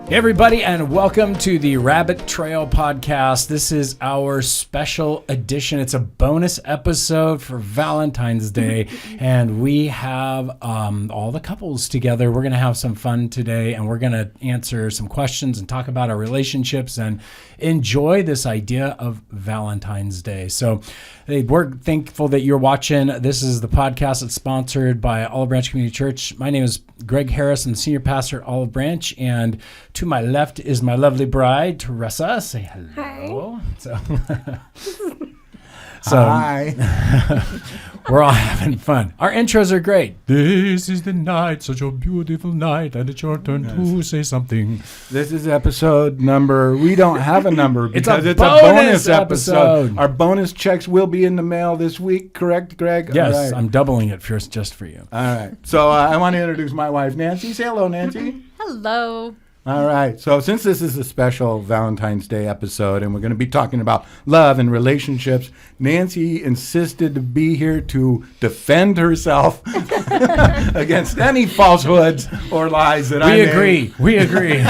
Hey everybody, and welcome to the Rabbit Trail Podcast. This is our special edition. It's a bonus episode for Valentine's Day, and we have all the couples together. We're going to have some fun today, and we're going to answer some questions and talk about our relationships and enjoy this idea of Valentine's Day. So hey, we're thankful that you're watching. This is the podcast that's sponsored by Olive Branch Community Church. My name is Greg Harris. I'm the senior pastor at Olive Branch, and to my left is my lovely bride, Teresa. Say hello. Hi. Hi. We're all having fun. Our intros are great. This is the night, such a beautiful night, and it's your turn to say something. This is episode number. We don't have a number because it's a bonus episode. Our bonus checks will be in the mail this week, correct, Greg? Yes, right. I'm doubling it first just for you. All right. So I want to introduce my wife, Nancy. Say hello, Nancy. Hello. All right. So since this is a special Valentine's Day episode and we're going to be talking about love and relationships, Nancy insisted to be here to defend herself against any falsehoods or lies that I made. We agree.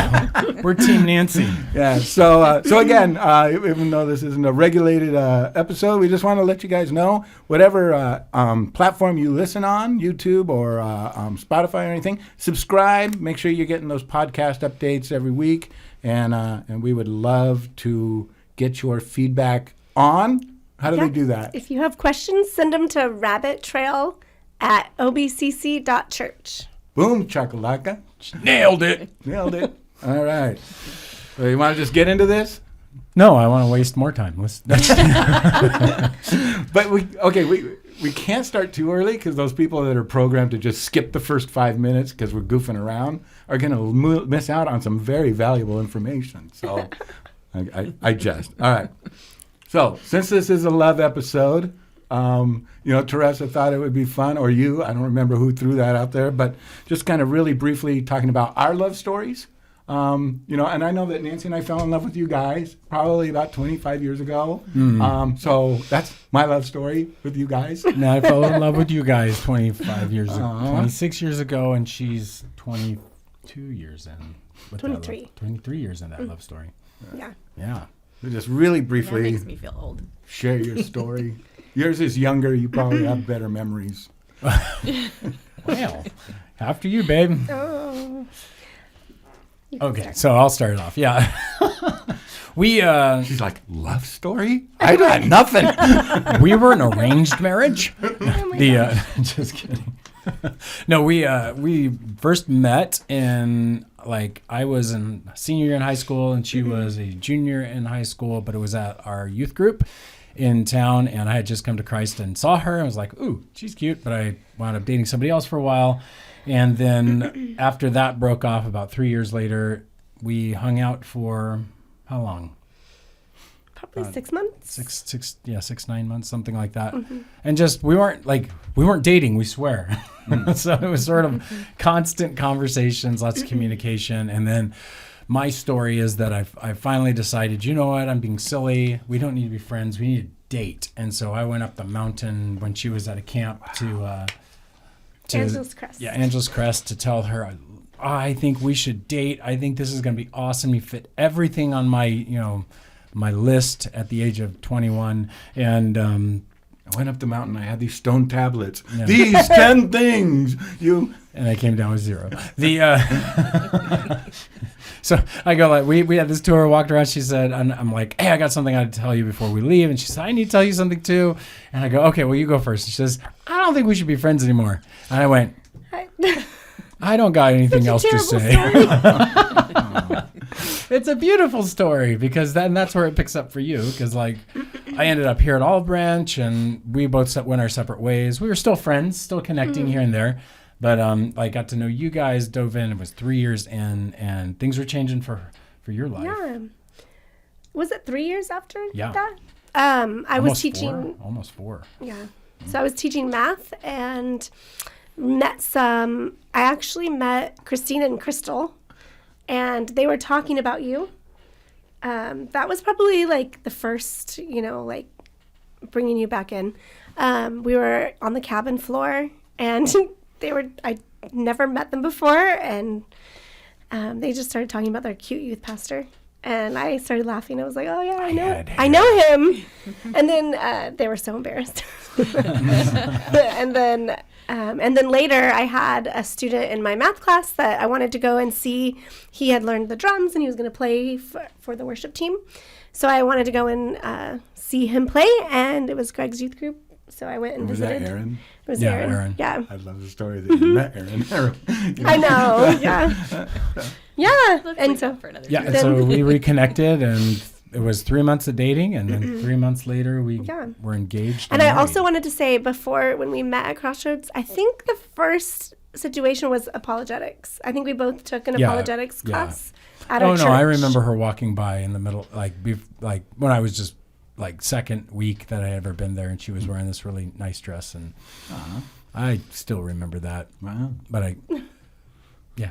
We're Team Nancy. Yeah. So again, even though this isn't a regulated episode, we just want to let you guys know whatever platform you listen on, YouTube or Spotify or anything, subscribe. Make sure you're getting those podcast updates every week, and we would love to get your feedback on. How do they do that? If you have questions, send them to rabbittrail@obcc.church. Boom, chakalaka. Nailed it. Nailed it. All right. So you want to just get into this? No, I want to waste more time. But we can't start too early because those people that are programmed to just skip the first 5 minutes because we're goofing around are going to miss out on some very valuable information. So I jest. All right. So since this is a love episode, Teresa thought it would be fun, or you, I don't remember who threw that out there, but just kind of really briefly talking about our love stories. And I know that Nancy and I fell in love with you guys probably about 25 years ago. So that's my love story with you guys. Now I fell in love with you guys 26 years ago, and she's 22 years in. 23. 23 years in that love story. Yeah. Yeah. Just really briefly. That makes me feel old. Share your story. Yours is younger. You probably have better memories. Well, after you, babe. Oh. Okay, so I'll start it off. Yeah. She's like, love story? I got nothing. We were an arranged marriage. Just kidding. No, we first met in, I was in senior year in high school and she was a junior in high school, but it was at our youth group in town, and I had just come to Christ and saw her. I was like, ooh, she's cute, but I wound up dating somebody else for a while. And then after that broke off, about 3 years later, we hung out for how long? Probably 6 months. 9 months, something like that. Mm-hmm. And just, we weren't dating, we swear. So it was sort of constant conversations, lots of communication. And then my story is that I finally decided, you know what, I'm being silly. We don't need to be friends. We need to date. And so I went up the mountain when she was at a camp to Angeles Crest. Yeah, Angeles Crest, to tell her, I think we should date. I think this is going to be awesome. You fit everything on my, my list at the age of 21. And I went up the mountain. I had these stone tablets. Yeah. These 10 things. And I came down with 0. So I go, we had this tour, walked around. She said, I'm like, hey, I got something I got to tell you before we leave. And she said, I need to tell you something too. And I go, okay, well, you go first. She says, I don't think we should be friends anymore. And I went, I don't got anything else to say. It's a beautiful story because that's where it picks up for you. Because I ended up here at Olive Branch and we both went our separate ways. We were still friends, still connecting here and there. But I got to know you guys, dove in. It was 3 years in, and things were changing for your life. Yeah. Was it 3 years after that? I was teaching. Almost 4. Yeah. So I was teaching math and I actually met Christina and Crystal, and they were talking about you. That was probably the first, bringing you back in. We were on the cabin floor, and I never met them before, and they just started talking about their cute youth pastor. And I started laughing. I was like, oh, yeah, had I know him. And then they were so embarrassed. And then later I had a student in my math class that I wanted to go and see. He had learned the drums and he was going to play for the worship team. So I wanted to go and see him play, and it was Greg's youth group. So I went and Was visited. that Aaron? It was Yeah, Aaron. Aaron. Yeah. I love the story that you met Aaron. I know. Yeah. Yeah. Let's And leave so that for another Yeah, day. and so we reconnected, and it was 3 months of dating, and then 3 months later we Yeah. were engaged. And I married. also wanted to say, before, when we met at Crossroads, I think the first situation was apologetics. I think we both took an Yeah, apologetics yeah. class at our Oh church. no, I remember her walking by in the middle, like when I was just like second week that I had ever been there, and she was wearing this really nice dress, and I still remember that. Wow. But yeah.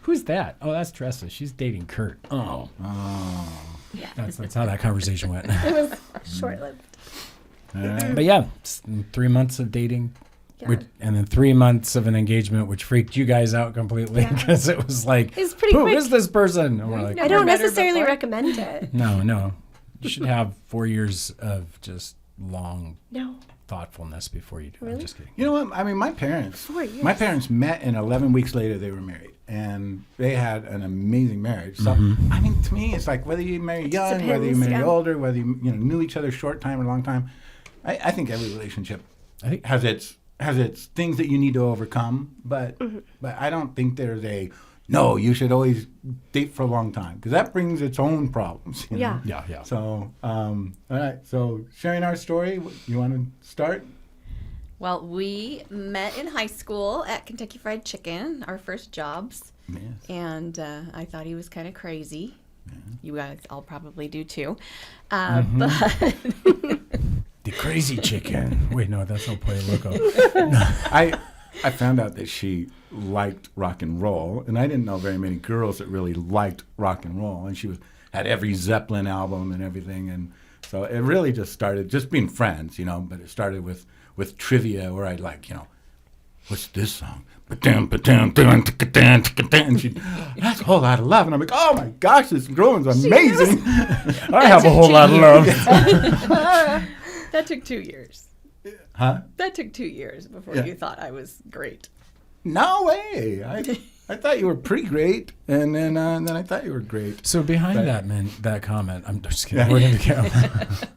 Who's that? Oh, that's Tressa. She's dating Kurt. Oh, that's how that conversation went. It was short-lived. But yeah, 3 months of dating. Yeah. And then 3 months of an engagement, which freaked you guys out completely Yeah. because it was like, It's pretty who quick. is this person? And we're like, I don't met her necessarily before? recommend it. no. You should have 4 years of just long No. thoughtfulness before you do. I'm Really? just kidding. You know what? I mean, my parents 4 years. met, and 11 weeks later they were married, and they had an amazing marriage. So, I mean, to me, it's like whether you marry young, whether you Depends, marry yeah. older, whether you knew each other short time or long time. I think every relationship I think has its things that you need to overcome, but I don't think there's a no. You should always date for a long time because that brings its own problems. You know? Yeah. yeah. So, all right. So, sharing our story, you want to start? Well, we met in high school at Kentucky Fried Chicken, our first jobs. Yes. And I thought he was kind of crazy. You guys all probably do too. Mm-hmm. But The crazy chicken. Wait, no, that's El Pollo Loco. I found out that she liked rock and roll, and I didn't know very many girls that really liked rock and roll. And she had every Zeppelin album and everything, and so it really just started just being friends, But it started with trivia, where I'd like, what's this song? And she, that's a whole lot of love, and I'm like, oh my gosh, this girl is amazing. I have a whole lot of love. that took 2 years. Huh? That took 2 years before Yeah. you thought I was great. No way. I thought you were pretty great, and then I thought you were great. So behind But- that comment, I'm just kidding. We're going to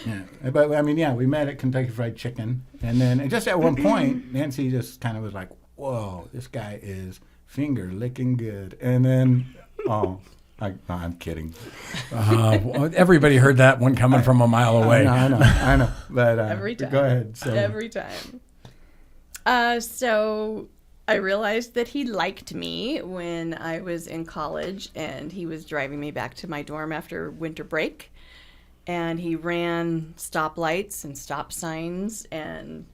Yeah, but I mean, we met at Kentucky Fried Chicken, and then just at one point, Nancy just kind of was like, "Whoa, this guy is finger licking good," and then, no, I'm kidding. well, everybody heard that one coming from a mile away. I know, but Every time. go ahead. So. Every time. So I realized that he liked me when I was in college, and he was driving me back to my dorm after winter break. And he ran stoplights and stop signs and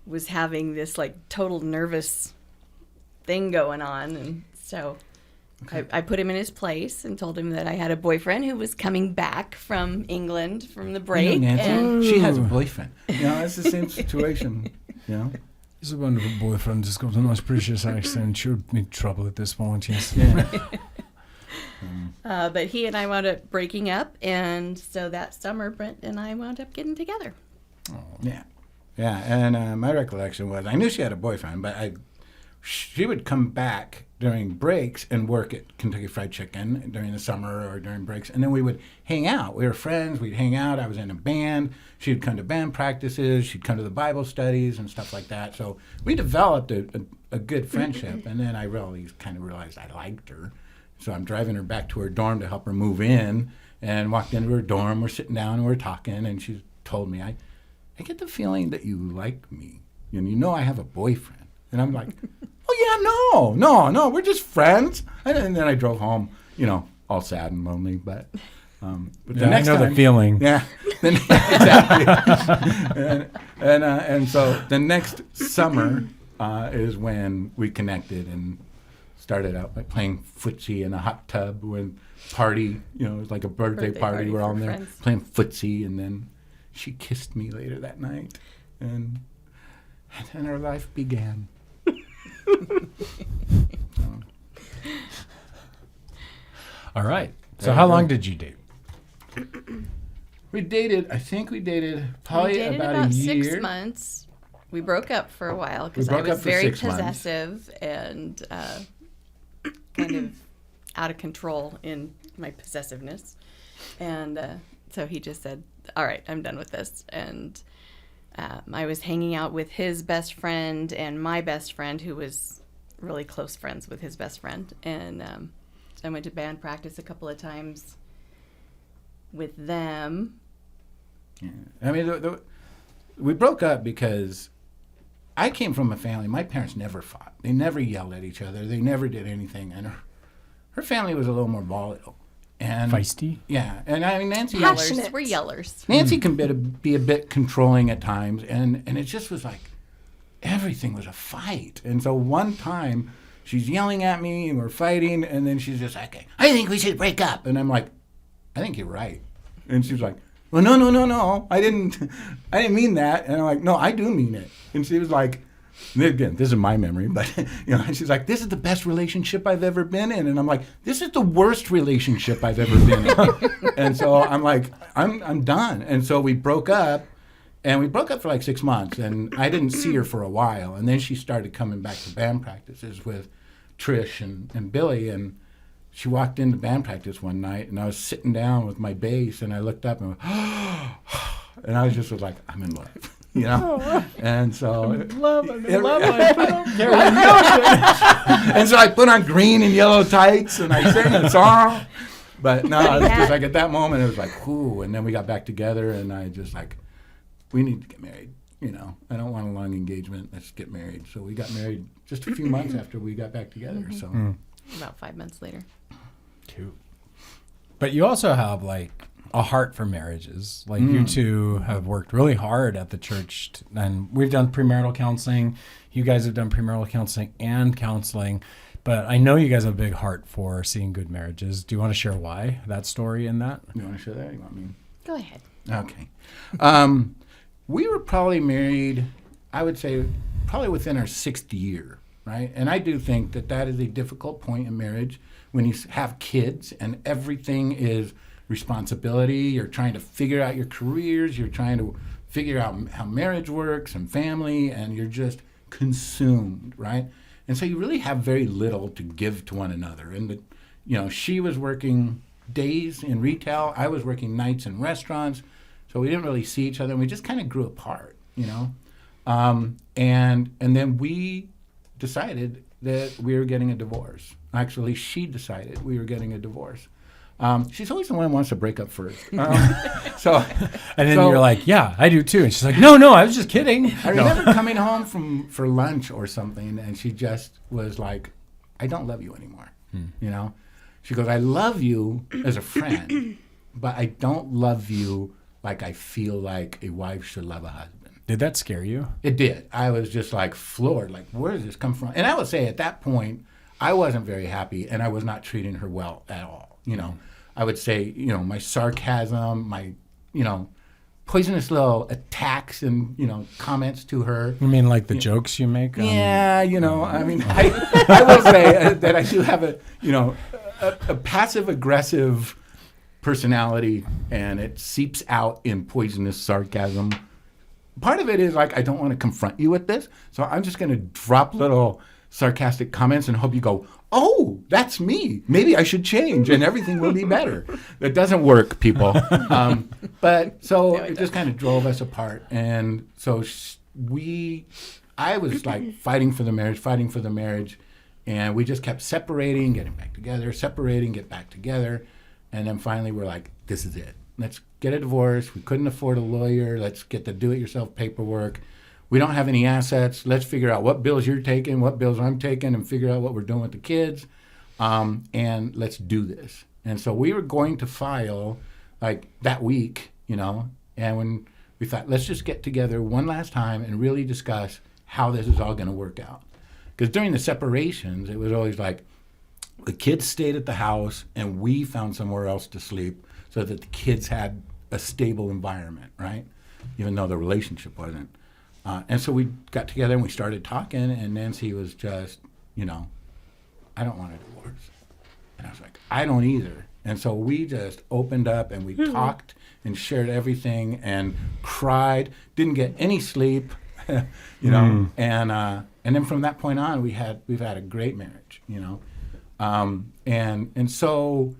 was having this like total nervous thing going on. And so I put him in his place and told him that I had a boyfriend who was coming back from England from the break. Nancy, and she has a boyfriend. It's the same situation. He's a wonderful boyfriend. He's got a nice, precious accent. Sure, me trouble at this point, yes. Yeah. but he and I wound up breaking up. And so that summer, Brent and I wound up getting together. Yeah. And my recollection was I knew she had a boyfriend, but she would come back during breaks and work at Kentucky Fried Chicken during the summer or during breaks, and then we would hang out. We were friends. We'd hang out. I was in a band. She'd come to band practices. She'd come to the Bible studies and stuff like that. So we developed a good friendship, and then I really kind of realized I liked her. So I'm driving her back to her dorm to help her move in, and walked into her dorm. We're sitting down and we're talking, and she told me, I get the feeling that you like me, and I have a boyfriend. And I'm like, oh yeah, no, we're just friends. And then I drove home, all sad and lonely. But the next I know time, the feeling. Yeah, exactly. and so the next summer is when we connected and started out by playing footsie in a hot tub when party, it was like a birthday party. We're all in there friends. playing footsie, and then she kissed me later that night, and then our life began. All right. So There how you go. long did you date? We dated probably We dated about a year. 6 months. We broke up for a while because I broke was up for very 6 months. possessive and kind of out of control in my possessiveness. And so he just said, all right, I'm done with this. And I was hanging out with his best friend and my best friend, who was really close friends with his best friend. And so I went to band practice a couple of times with them. Yeah. I mean, we broke up because I came from a family. My parents never fought. They never yelled at each other. They never did anything. And her family was a little more volatile. And Feisty? Yeah. And I mean, Nancy Passionate. We're yellers. Nancy can be a bit controlling at times, and it just was like everything was a fight. And so one time she's yelling at me and we're fighting, and then she's just like, I think we should break up. And I'm like, I think you're right. And she's like, well, no, I didn't mean that. And I'm like, no, I do mean it. And she was like, and again, this is my memory, but and she's like, this is the best relationship I've ever been in. And I'm like, this is the worst relationship I've ever been in. And so I'm like, I'm done. And so we broke up, and we broke up for like 6 months, and I didn't see her for a while. And then she started coming back to band practices with Trish and Billy, and she walked into band practice one night, and I was sitting down with my bass, and I looked up and went, and I was just like, I'm in love. And so I love it. and so I put on green and yellow tights and I sang a song. But no, it was just like at that moment it was like, whoo. And then we got back together, and I just like, we need to get married. I don't want a long engagement. Let's get married. So we got married just a few months after we got back together. So About 5 months later. Cute. But you also have like a heart for marriages. Like you two have worked really hard at the church, and we've done premarital counseling. You guys have done premarital counseling and counseling. But I know you guys have a big heart for seeing good marriages. Do you want to share why, that story in that? you want to share that? You want me? Go ahead. Okay. We were probably married, I would say, probably within our 6th year, right? And I do think that is a difficult point in marriage when you have kids and everything is responsibility. You're trying to figure out your careers. You're trying to figure out how marriage works and family, and you're just consumed, right? And so you really have very little to give to one another. And, she was working days in retail. I was working nights in restaurants. So we didn't really see each other, and we just kind of grew apart, And then we decided that we were getting a divorce. Actually, she decided we were getting a divorce. She's always the one who wants to break up first. And then you're like, yeah, I do too. And she's like, no, I was just kidding. I remember coming home for lunch or something, and she just was like, I don't love you anymore. She goes, I love you as a friend, but I don't love you like I feel like a wife should love a husband. Did that scare you? It did. I was just like floored, like, where does this come from? And I would say at that point, I wasn't very happy, and I was not treating her well at all. I would say, my sarcasm, my, poisonous little attacks and, comments to her. You mean like the jokes you make? Yeah, I mean, I will say that I do have a passive-aggressive personality, and it seeps out in poisonous sarcasm. Part of it is like, I don't want to confront you with this, so I'm just going to drop little sarcastic comments and hope you go, oh, that's me. Maybe I should change and everything will be better. That doesn't work, people. But so it just kind of drove us apart. And so I was like fighting for the marriage. And we just kept separating, getting back together, separating, get back together. And then finally we're like, this is it. Let's get a divorce. We couldn't afford a lawyer. Let's get the do-it-yourself paperwork. We don't have any assets. Let's figure out what bills you're taking, what bills I'm taking, and figure out what we're doing with the kids. And let's do this. And so we were going to file like that week, and when we thought, let's just get together one last time and really discuss how this is all going to work out. Because during the separations, it was always like the kids stayed at the house and we found somewhere else to sleep so that the kids had a stable environment, right? Even though the relationship wasn't. And so we got together and we started talking, and Nancy was just, I don't want a divorce. And I was like, I don't either. And so we just opened up and we talked and shared everything and cried, didn't get any sleep, you know, and then from that point on, we've had a great marriage, you know. And so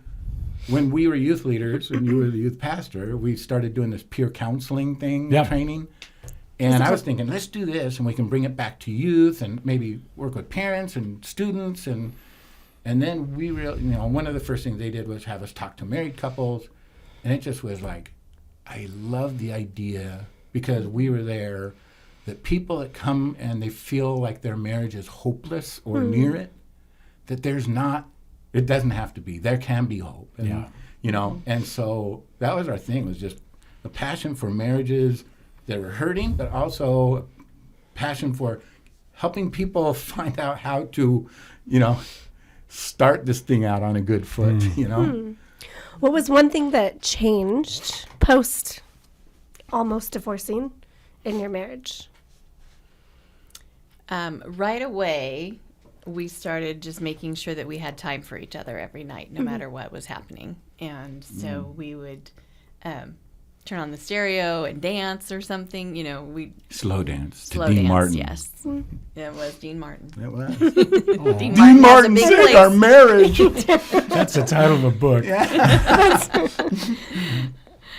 when we were youth leaders and you were the youth pastor, we started doing this peer counseling thing, training. And I was thinking, let's do this and we can bring it back to youth and maybe work with parents and students. And then we really, you know, one of the first things they did was have us talk to married couples. And it just was like, I love the idea, because we were there, that people that come and they feel like their marriage is hopeless or near it, that there's not, it doesn't have to be. There can be hope. And, you know, and so that was our thing, was just a passion for marriages that were hurting, but also passion for helping people find out how to, you know, start this thing out on a good foot, you know. What was one thing that changed post almost divorcing in your marriage? Right away, we started just making sure that we had time for each other every night, no matter what was happening. And so we would turn on the stereo and dance or something. You know, we Slow dance to slow Dean dance. Martin. Yes, it was Dean Martin. It was. Dean Dean Martin has a Martin big saved place. our marriage. That's the title of a book.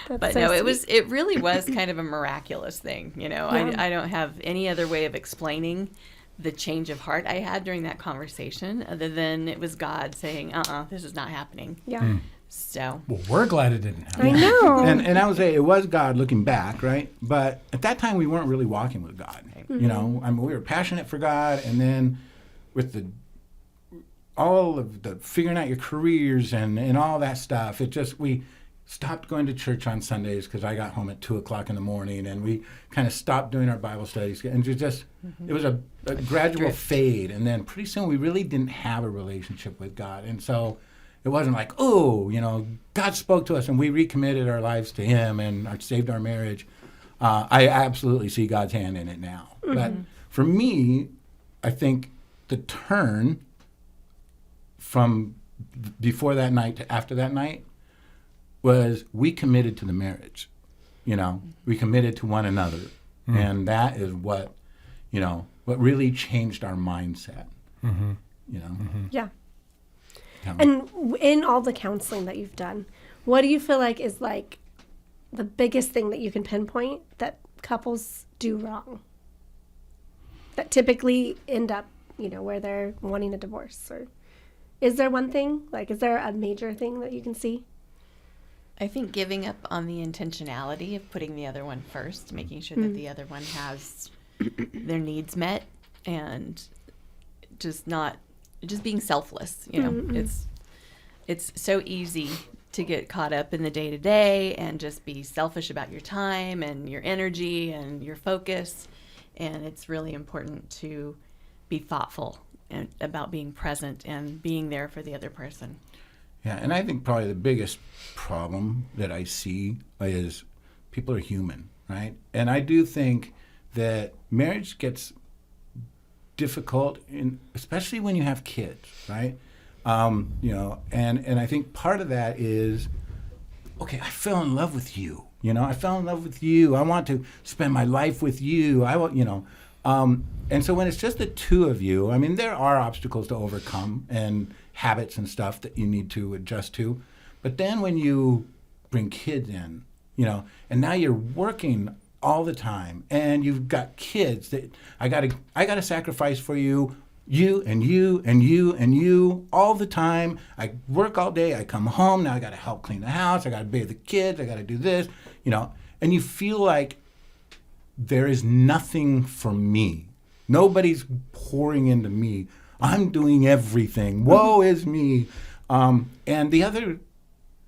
But so no, sweet. it really was kind of a miraculous thing. You know, I don't have any other way of explaining the change of heart I had during that conversation, other than it was God saying, this is not happening. Yeah. So Well, we're glad it didn't happen. I know. And I would say it was God looking back, right? But at that time, we weren't really walking with God. You know, I mean, we were passionate for God, and then with all of the figuring out your careers and all that stuff, we stopped going to church on Sundays because I got home at 2:00 in the morning, and we kind of stopped doing our Bible studies, and it was a gradual fade, and then pretty soon we really didn't have a relationship with God, and so it wasn't like, oh, you know, God spoke to us and we recommitted our lives to Him and saved our marriage. I absolutely see God's hand in it now. But for me, I think the turn from before that night to after that night was we committed to the marriage. You know, we committed to one another. And that is what really changed our mindset. You know? Yeah. And in all the counseling that you've done, what do you feel like is like the biggest thing that you can pinpoint that couples do wrong? That typically end up, you know, where they're wanting a divorce? Or is there one thing? Like, is there a major thing that you can see? I think giving up on the intentionality of putting the other one first, making sure that the other one has their needs met, and just being selfless. You know, it's so easy to get caught up in the day to day and just be selfish about your time and your energy and your focus. And it's really important to be thoughtful and about being present and being there for the other person. Yeah, and I think probably the biggest problem that I see is people are human, right? And I do think that marriage gets difficult, especially when you have kids, right? You know, and I think part of that is, okay, I fell in love with you. You know, I fell in love with you. I want to spend my life with you. I want, you know, and so when it's just the two of you, I mean, there are obstacles to overcome and habits and stuff that you need to adjust to. But then when you bring kids in, you know, and now you're working all the time and you've got kids that I gotta sacrifice for you and you and you and you all the time. I work all day, I come home, now I gotta help clean the house, I gotta bathe the kids, I gotta do this, you know, and you feel like there is nothing for me. Nobody's pouring into me. I'm doing everything. Woe is me. And the other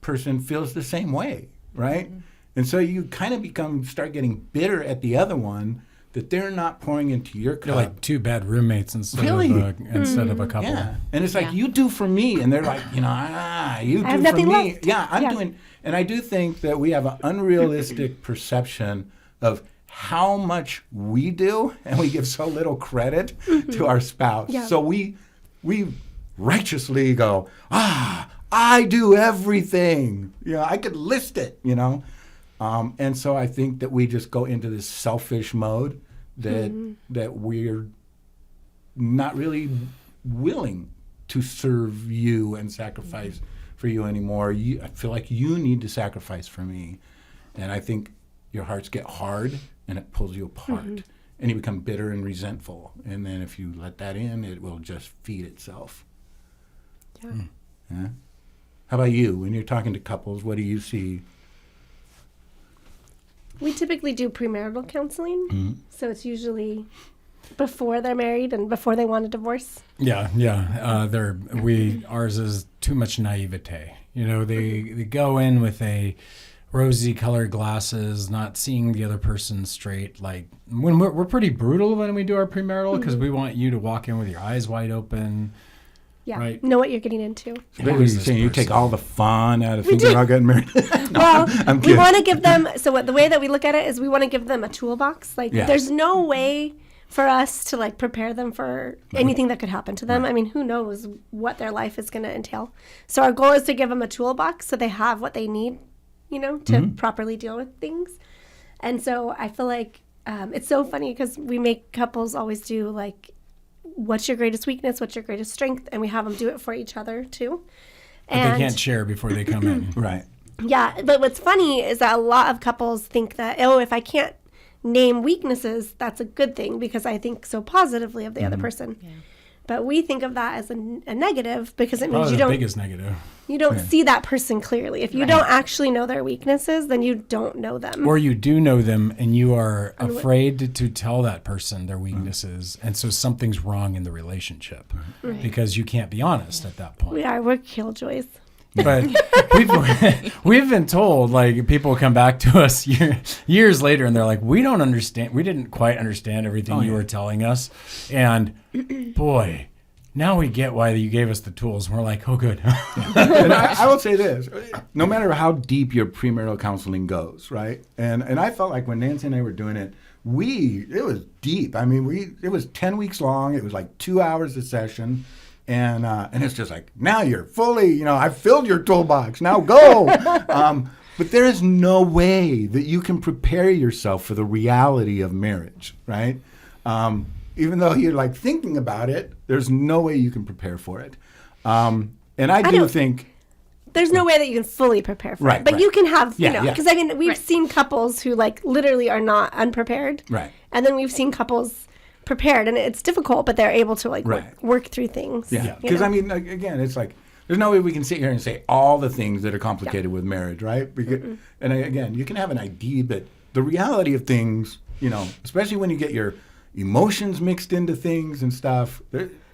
person feels the same way, right? And so you kind of start getting bitter at the other one that they're not pouring into your cup. They're like two bad roommates instead of a couple. Yeah. And it's like, you do for me. And they're like, you know, you do for me. Left. Yeah, I'm doing. And I do think that we have an unrealistic perception of how much we do, and we give so little credit to our spouse. Yeah. So we righteously go, I do everything. I could list it, And so I think that we just go into this selfish mode that we're not really willing to serve you and sacrifice for you anymore. I feel like you need to sacrifice for me. And I think your hearts get hard and it pulls you apart. And you become bitter and resentful. And then if you let that in, it will just feed itself. Yeah. How about you? When you're talking to couples, what do you see? We typically do premarital counseling. So it's usually before they're married and before they want a divorce. Yeah. Ours is too much naivete. They go in with a rosy colored glasses, not seeing the other person straight. Like when we're pretty brutal when we do our premarital because we want you to walk in with your eyes wide open. Yeah, right. Know what you're getting into. You're saying you take all the fun out of thinking about getting married. Well, we want to give them, the way that we look at it is we want to give them a toolbox. There's no way for us to prepare them for anything that could happen to them. I mean, who knows what their life is going to entail. So our goal is to give them a toolbox so they have what they need, to properly deal with things. And so I feel like it's so funny because we make couples always do what's your greatest weakness, what's your greatest strength, and we have them do it for each other too. But they can't share before they come in. Right. Yeah, but what's funny is that a lot of couples think that, if I can't name weaknesses, that's a good thing because I think so positively of the other person. Yeah. But we think of that as a negative because it means the biggest negative. You don't see that person clearly. If you don't actually know their weaknesses, then you don't know them. Or you do know them and you are afraid to tell that person their weaknesses. And so something's wrong in the relationship because you can't be honest at that point. We're killjoys. But we've been told, people come back to us years later and they're like, we don't understand. We didn't quite understand everything you were telling us. And boy, now we get why you gave us the tools. And we're like, oh, good. And I will say this, no matter how deep your premarital counseling goes, right? And I felt like when Nancy and I were doing it, it was deep. I mean, it was 10 weeks long. It was 2 hours a session. And it's just now you're fully, I've filled your toolbox. Now go. But there is no way that you can prepare yourself for the reality of marriage, right? Even though you're thinking about it, there's no way you can prepare for it. And I do think there's no way that you can fully prepare for it, but you can have, because we've seen couples who literally are not unprepared, right? And then we've seen couples prepared, and it's difficult, but they're able to work through things. Yeah, because again, it's there's no way we can sit here and say all the things that are complicated with marriage, right? Because, and again, you can have an idea, but the reality of things, especially when you get your emotions mixed into things and stuff,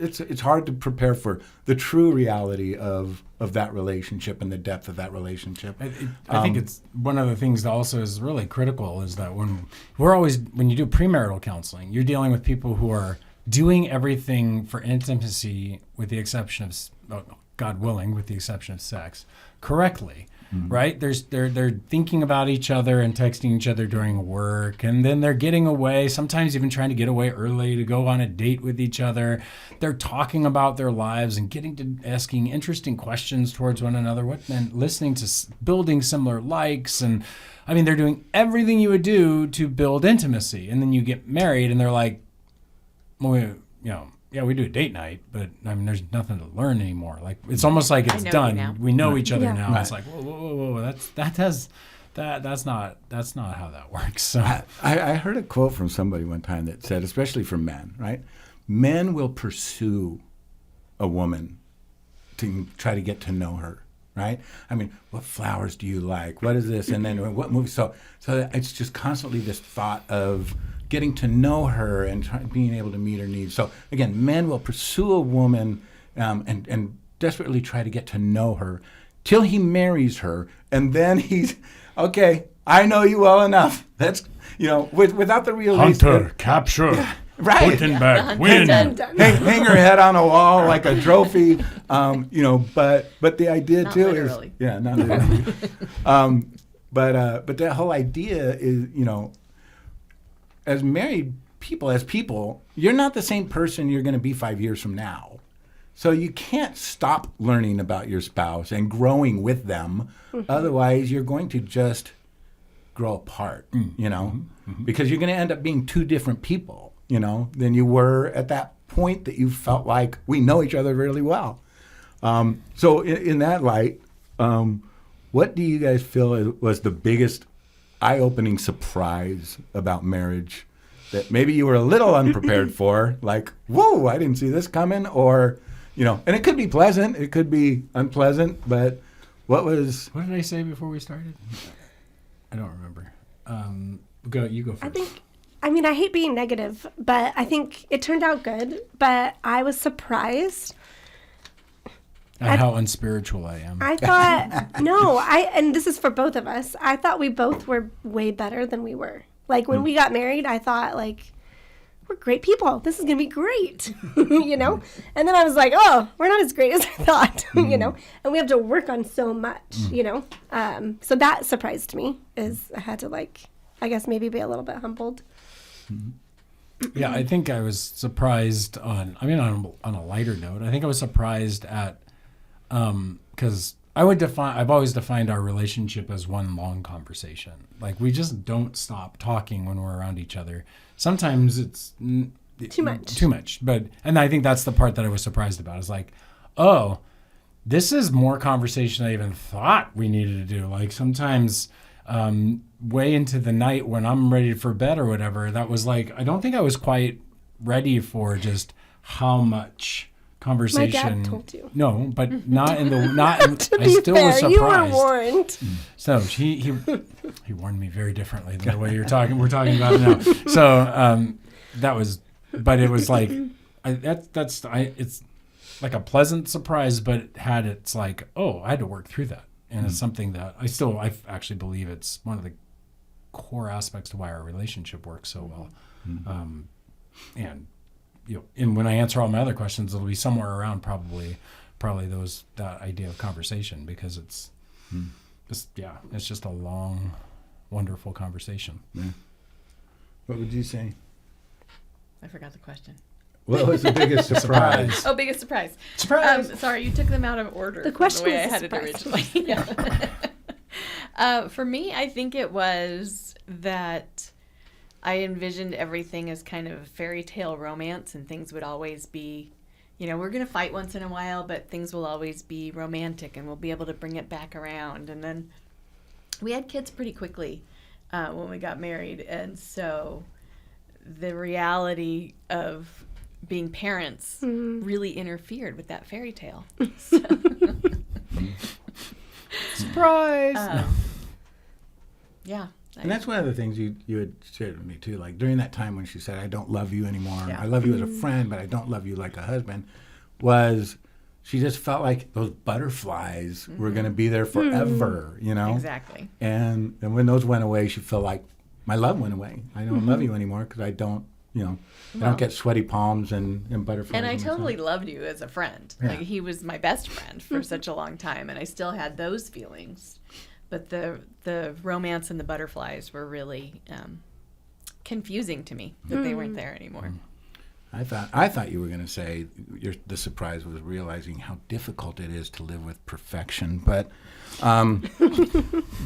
it's hard to prepare for the true reality of that relationship and the depth of that relationship. I think it's one of the things that also is really critical is that when you do premarital counseling, you're dealing with people who are doing everything for intimacy with the exception of, God willing, with the exception of sex, correctly. Right? They're thinking about each other and texting each other during work, and then they're getting away, sometimes even trying to get away early to go on a date with each other. They're talking about their lives and getting to asking interesting questions towards one another, and listening to building similar likes. And I mean, they're doing everything you would do to build intimacy. And then you get married and they're like, well, we do a date night, but I mean, there's nothing to learn anymore. It's almost like it's done. We know each other now. Right. It's like, whoa. That's not how that works. So I heard a quote from somebody one time that said, especially for men, right? Men will pursue a woman to try to get to know her, right? I mean, what flowers do you like? What is this? And then what movie? So it's just constantly this thought of getting to know her and being able to meet her needs. So again, men will pursue a woman and desperately try to get to know her till he marries her, and then he's okay. I know you well enough. That's without the real hunter, capture, right? Putting back, win, hang her head on a wall like a trophy. But the idea not too literally. is not literally. But that whole idea is as married people, you're not the same person you're going to be 5 years from now. So you can't stop learning about your spouse and growing with them. Otherwise, you're going to just grow apart, you know, because you're going to end up being two different people, you know, than you were at that point that you felt like we know each other really well. So in that light, what do you guys feel was the biggest eye-opening surprise about marriage that maybe you were a little unprepared for? Like, whoa, I didn't see this coming, or, you know, and it could be pleasant, it could be unpleasant, but what did I say before we started? I don't remember. You go first. I hate being negative, but I think it turned out good. But I was surprised at how unspiritual I am. I thought, and this is for both of us, I thought we both were way better than we were. Like, when we got married, I thought, like, we're great people. This is going to be great, you know? And then I was like, oh, we're not as great as I thought, you know? And we have to work on so much, you know? So that surprised me, is I had to, like, I guess maybe be a little bit humbled. Yeah, I think I was surprised on a lighter note, I think I was surprised at, because I've always defined our relationship as one long conversation. Like, we just don't stop talking when we're around each other. Sometimes it's too much. And I think that's the part that I was surprised about. Is like, oh, this is more conversation than I even thought we needed to do. Like, sometimes way into the night when I'm ready for bed or whatever, that was like, I don't think I was quite ready for just how much conversation. My dad told you. No, but not in the not. To I be still fair, was surprised. you were warned. So he warned me very differently than the way we're talking about it now. So that was, but it was like it's like a pleasant surprise, but it's like, oh, I had to work through that, and it's something that I actually believe it's one of the core aspects to why our relationship works so well, and. You know, and when I answer all my other questions, it'll be somewhere around probably that idea of conversation, because it's just a long, wonderful conversation. Yeah. What would you say? I forgot the question. What was the biggest surprise? Oh, biggest surprise. Surprise! Sorry, you took them out of order. The question the way I was had it surprise. originally. Yeah. For me, I think it was that I envisioned everything as kind of a fairy tale romance, and things would always be, you know, we're going to fight once in a while, but things will always be romantic, and we'll be able to bring it back around. And then we had kids pretty quickly when we got married, and so the reality of being parents really interfered with that fairy tale. So. Surprise! Yeah. And that's one of the things you had shared with me too. Like, during that time when she said, "I don't love you anymore. Yeah. I love you as a friend, but I don't love you like a husband," was she just felt like those butterflies were going to be there forever, you know? Exactly. And when those went away, she felt like my love went away. I don't love you anymore because I don't, you know, I don't get sweaty palms and butterflies. And I on my totally side. loved you as a friend. Yeah. Like, he was my best friend for such a long time, and I still had those feelings. But the romance and the butterflies were really confusing to me, that they weren't there anymore. I thought you were going to say the surprise was realizing how difficult it is to live with perfection, but no.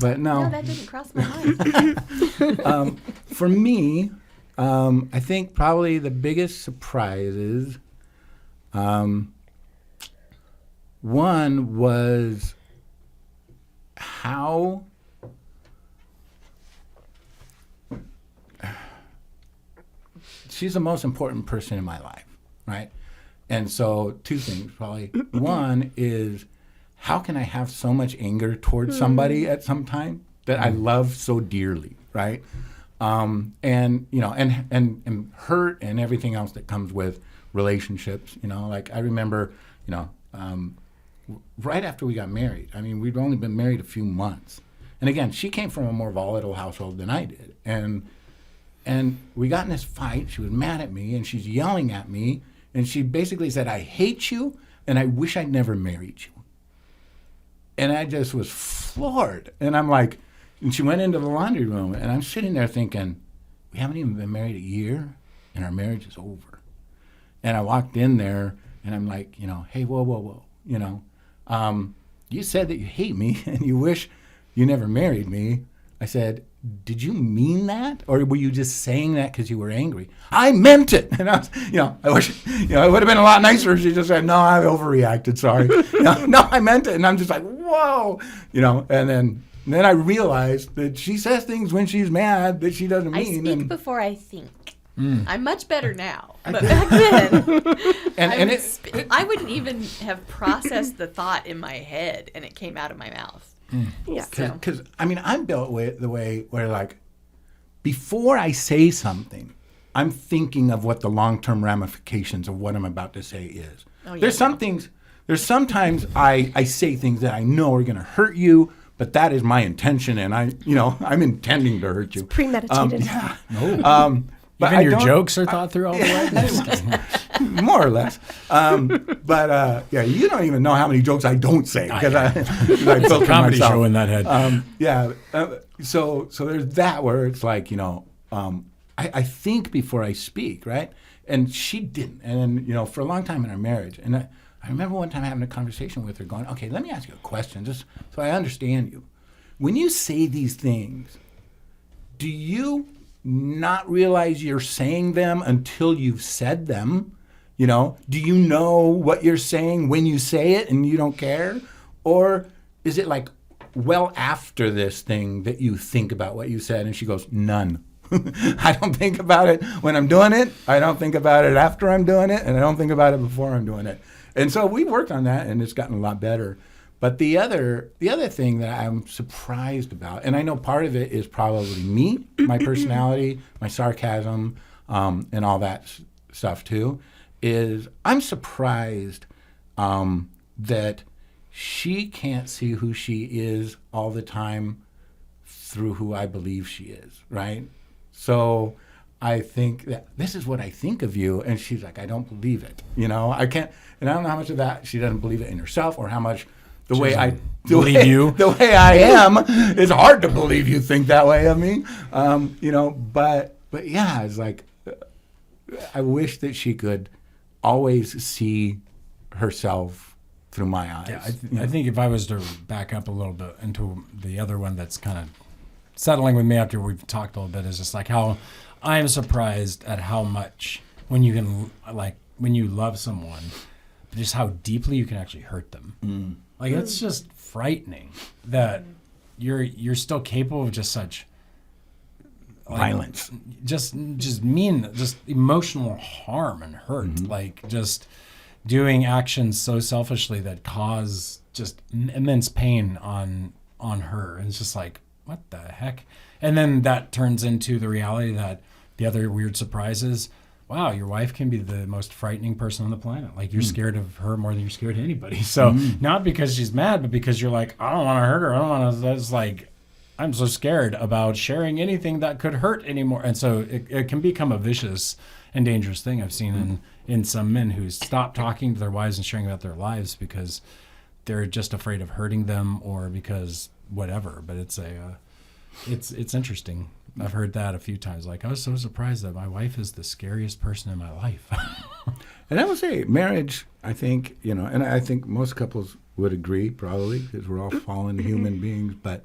No, that didn't cross my mind. For me, I think probably the biggest surprises, one was how she's the most important person in my life, right? And so two things probably. One is, how can I have so much anger towards somebody at some time that I love so dearly, right? And you know, and hurt and everything else that comes with relationships. You know, like I remember, you know, right after we got married. I mean, we'd only been married a few months, and again, she came from a more volatile household than I did, and we got in this fight. She was mad at me, and she's yelling at me, and she basically said, "I hate you, and I wish I'd never married you." And I just was floored, and I'm like. And she went into the laundry room, and I'm sitting there thinking, we haven't even been married a year, and our marriage is over. And I walked in there, And I'm like, hey, whoa, you said that you hate me and you wish you never married me. I said, did you mean that? Or were you just saying that because you were angry? I meant it. And I was, I wish, it would have been a lot nicer if she just said, no, I overreacted, sorry. No, I meant it. And I'm just like, whoa, and then I realized that she says things when she's mad that she doesn't I mean. speak before I think. I'm much better now, but back then, I wouldn't even have processed the thought in my head, and it came out of my mouth. Yeah. Because, I'm built the way where, like, before I say something, I'm thinking of what the long-term ramifications of what I'm about to say is. Oh, yeah. There's sometimes I say things that I know are going to hurt you, but that is my intention, and I'm intending to hurt you. It's premeditated. Yeah. No. But Even your jokes are thought through all the way? More or less. But you don't even know how many jokes I don't say because I built a comedy myself. show in that head. So there's that where it's like, I think before I speak, right? And she didn't. And then, for a long time in our marriage, and I remember one time having a conversation with her going, okay, let me ask you a question just so I understand you. When you say these things, do you not realize you're saying them until you've said them? Do you know what you're saying when you say it and you don't care? Or is it like well after this thing that you think about what you said? And she goes, none. I don't think about it when I'm doing it. I don't think about it after I'm doing it. And I don't think about it before I'm doing it. And so we worked on that and it's gotten a lot better. But the other thing that I'm surprised about, and I know part of it is probably me, my personality, my sarcasm, and all that stuff too, is I'm surprised that she can't see who she is all the time through who I believe she is, right? So I think that this is what I think of you, and she's like, I don't believe it. I can't, and I don't know how much of that she doesn't believe it in herself or how much the way I am, it's hard to believe you think that way of me. But yeah, it's like I wish that she could always see herself through my eyes. Yeah, I think if I was to back up a little bit into the other one that's kind of settling with me after we've talked a little bit is just like how I'm surprised at how much when you love someone, just how deeply you can actually hurt them. Like it's just frightening that you're still capable of just such violence, just emotional harm and hurt, like just doing actions so selfishly that cause just immense pain on her. And it's just like, what the heck? And then that turns into the reality that the other weird surprise is, wow, your wife can be the most frightening person on the planet. Like you're scared of her more than you're scared of anybody. So not because she's mad, but because you're like, I don't want to hurt her. I don't want to. It's like, I'm so scared about sharing anything that could hurt anymore. And so it can become a vicious and dangerous thing. I've seen in some men who stop talking to their wives and sharing about their lives because they're just afraid of hurting them or because whatever. But it's interesting. I've heard that a few times. Like, I was so surprised that my wife is the scariest person in my life. And I would say marriage, I think, and I think most couples would agree probably because we're all fallen human beings, but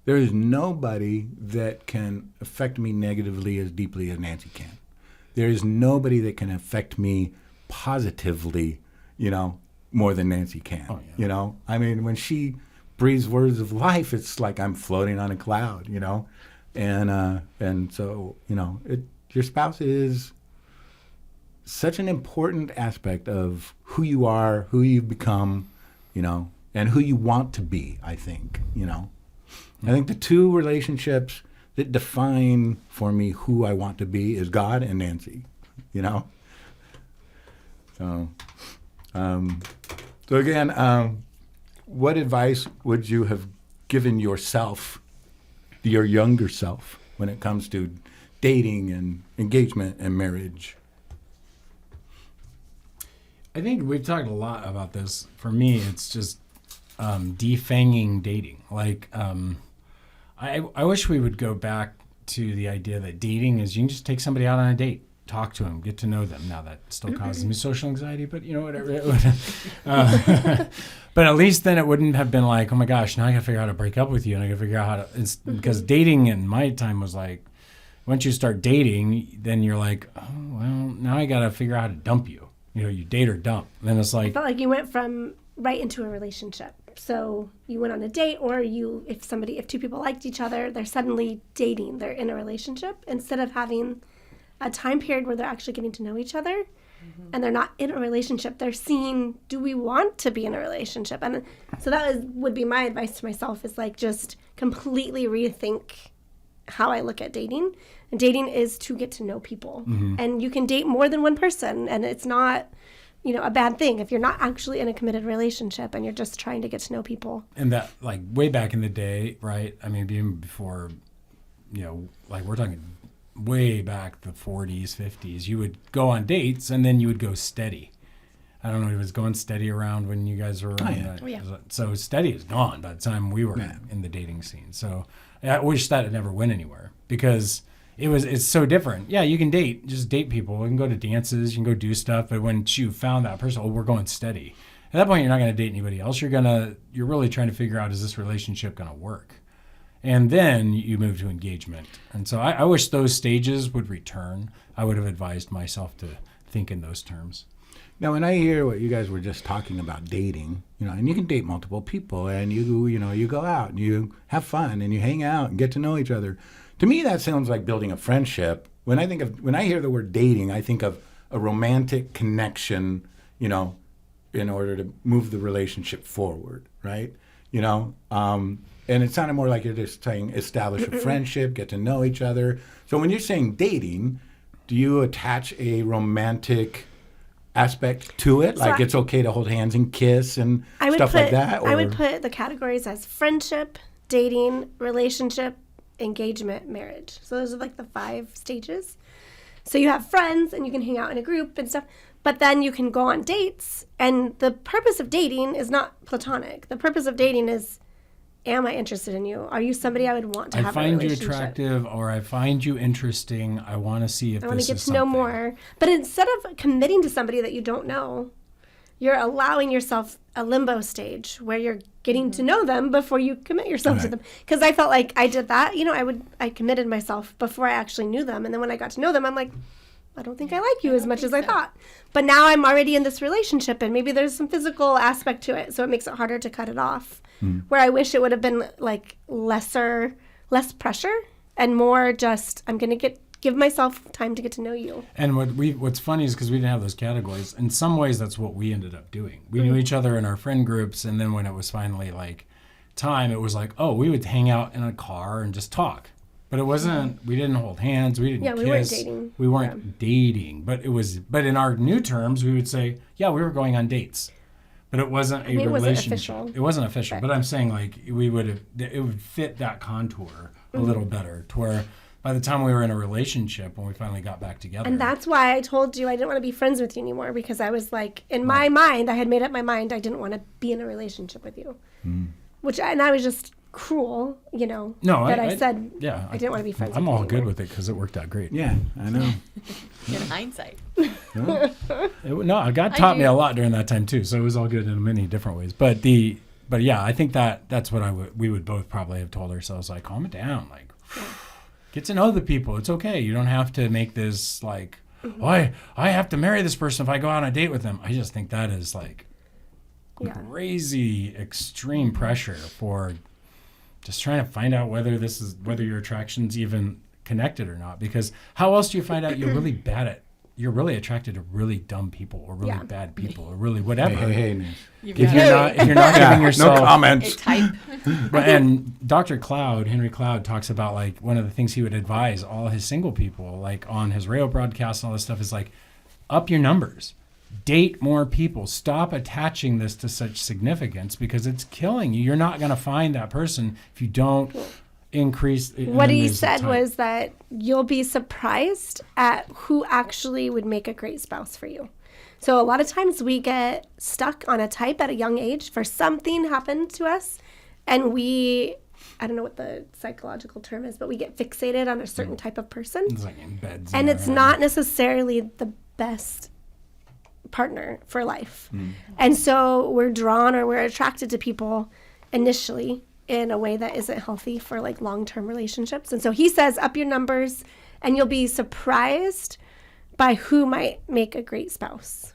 there is nobody that can affect me negatively as deeply as Nancy can. There is nobody that can affect me positively, more than Nancy can. Oh, yeah. I mean, when she breathes words of life, it's like I'm floating on a cloud, And so, your spouse is such an important aspect of who you are, who you've become, and who you want to be, I think, I think the two relationships that define for me who I want to be is God and Nancy, So, so again, what advice would you have given yourself, your younger self, when it comes to dating and engagement and marriage? I think we've talked a lot about this. For me, it's just defanging dating. Like, I wish we would go back to the idea that dating is you can just take somebody out on a date talk to them, get to know them. Now that still causes me social anxiety, but whatever. But at least then it wouldn't have been like, oh my gosh, now I got to figure out how to break up with you, and I got to figure out how to. Because dating in my time was like, once you start dating, then you're like, oh well, now I got to figure out how to dump you. You date or dump. And then it's I like, felt like you went from right into a relationship. So you went on a date, or if two people liked each other, they're suddenly dating. They're in a relationship instead of having a time period where they're actually getting to know each other. And they're not in a relationship. They're seeing, do we want to be in a relationship? And so that would be my advice to myself, is like just completely rethink how I look at dating. And dating is to get to know people. And you can date more than one person, and it's not, a bad thing if you're not actually in a committed relationship and you're just trying to get to know people. and that, like, way back in the day, right? I mean, even before, like, we're talking way back the 40s, 50s, you would go on dates and then you would go steady. I don't know if it was going steady around when you guys were around. Oh, yeah. So steady is gone by the time we were in the dating scene. So I wish that it never went anywhere, because it's so different. Yeah, you can just date people. You can go to dances, you can go do stuff, but when you found that person, we're going steady. At that point, you're not going to date anybody else. You're really trying to figure out, is this relationship going to work? And then you move to engagement. And so I wish those stages would return. I would have advised myself to think in those terms. Now, when I hear what you guys were just talking about dating, and you can date multiple people, and you go out and you have fun and you hang out and get to know each other. To me, that sounds like building a friendship. When I hear the word dating, I think of a romantic connection, in order to move the relationship forward, right? And it sounded more like you're just saying establish a friendship, get to know each other. So when you're saying dating, do you attach a romantic aspect to it? So like it's okay to hold hands and kiss and stuff like that? Or? I would put the categories as friendship, dating, relationship, engagement, marriage. So those are like the 5 stages. So you have friends and you can hang out in a group and stuff, but then you can go on dates. And the purpose of dating is not platonic. The purpose of dating is, am I interested in you? Are you somebody I would want to have a relationship? I find you attractive, or I find you interesting. I want to see if this is something. I want to get to know more. But instead of committing to somebody that you don't know, you're allowing yourself a limbo stage where you're getting to know them before you commit yourself to them. Because I felt like I did that. I committed myself before I actually knew them. And then when I got to know them, I'm like, I don't think I like you as much as I thought. But now I'm already in this relationship, and maybe there's some physical aspect to it, so it makes it harder to cut it off. Where I wish it would have been like less pressure and more just, I'm going to give myself time to get to know you. And what's funny is because we didn't have those categories. In some ways, that's what we ended up doing. We knew each other in our friend groups, and then when it was finally like time, it was like, oh, we would hang out in a car and just talk. But it wasn't. We didn't hold hands. We didn't kiss. We weren't dating. We weren't dating. But in our new terms, we would say, yeah, we were going on dates. But it wasn't a relationship. It wasn't official. But I'm saying like it would fit that contour a little better, to where by the time we were in a relationship, when we finally got back together. And that's why I told you I didn't want to be friends with you anymore, because I was like, in my mind, I had made up my mind I didn't want to be in a relationship with you. And I was just cruel, No, I said I didn't want to be friends with you. I'm all good with it because it worked out great. Yeah, I know. In hindsight. God taught me a lot during that time too, so it was all good in many different ways. But yeah, I think that's what we would both probably have told ourselves, like, calm it down, like, get to know the people. It's okay. You don't have to make this like, I have to marry this person if I go on a date with them. I just think that is like crazy extreme pressure for just trying to find out whether your attraction's even connected or not. Because how else do you find out you're really attracted to really dumb people or really bad people or really whatever? Hey. If you're not giving yourself no comments. A type. And Dr. Henry Cloud talks about like one of the things he would advise all his single people, like on his radio broadcast and all this stuff, is like, up your numbers. Date more people. Stop attaching this to such significance, because it's killing you. You're not going to find that person if you don't increase. What he said was that you'll be surprised at who actually would make a great spouse for you. So a lot of times we get stuck on a type at a young age, for something happened to us, and we I don't know what the psychological term is, but we get fixated on a certain type of person. It's like in beds. And it's not necessarily the best partner for life. And so we're drawn or we're attracted to people initially in a way that isn't healthy for like long-term relationships. And so he says, up your numbers and you'll be surprised by who might make a great spouse.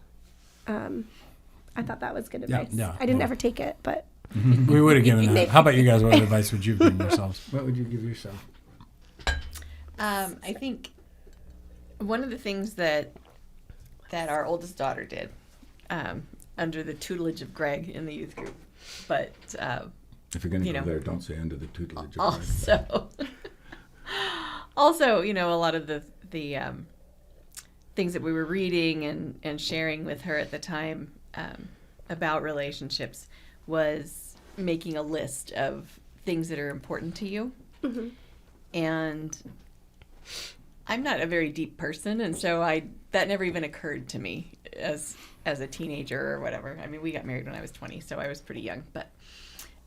I thought that was good advice. I didn't ever take it, but we would have given that. How about you guys? What advice would you give yourselves? What would you give yourself? I think one of the things that our oldest daughter did under the tutelage of Greg in the youth group, but If you're going to go there, don't say under the tutelage of also, a lot of the things that we were reading and sharing with her at the time about relationships was making a list of things that are important to you. And I'm not a very deep person, and so that never even occurred to me as a teenager or whatever. I mean, we got married when I was 20, so I was pretty young, but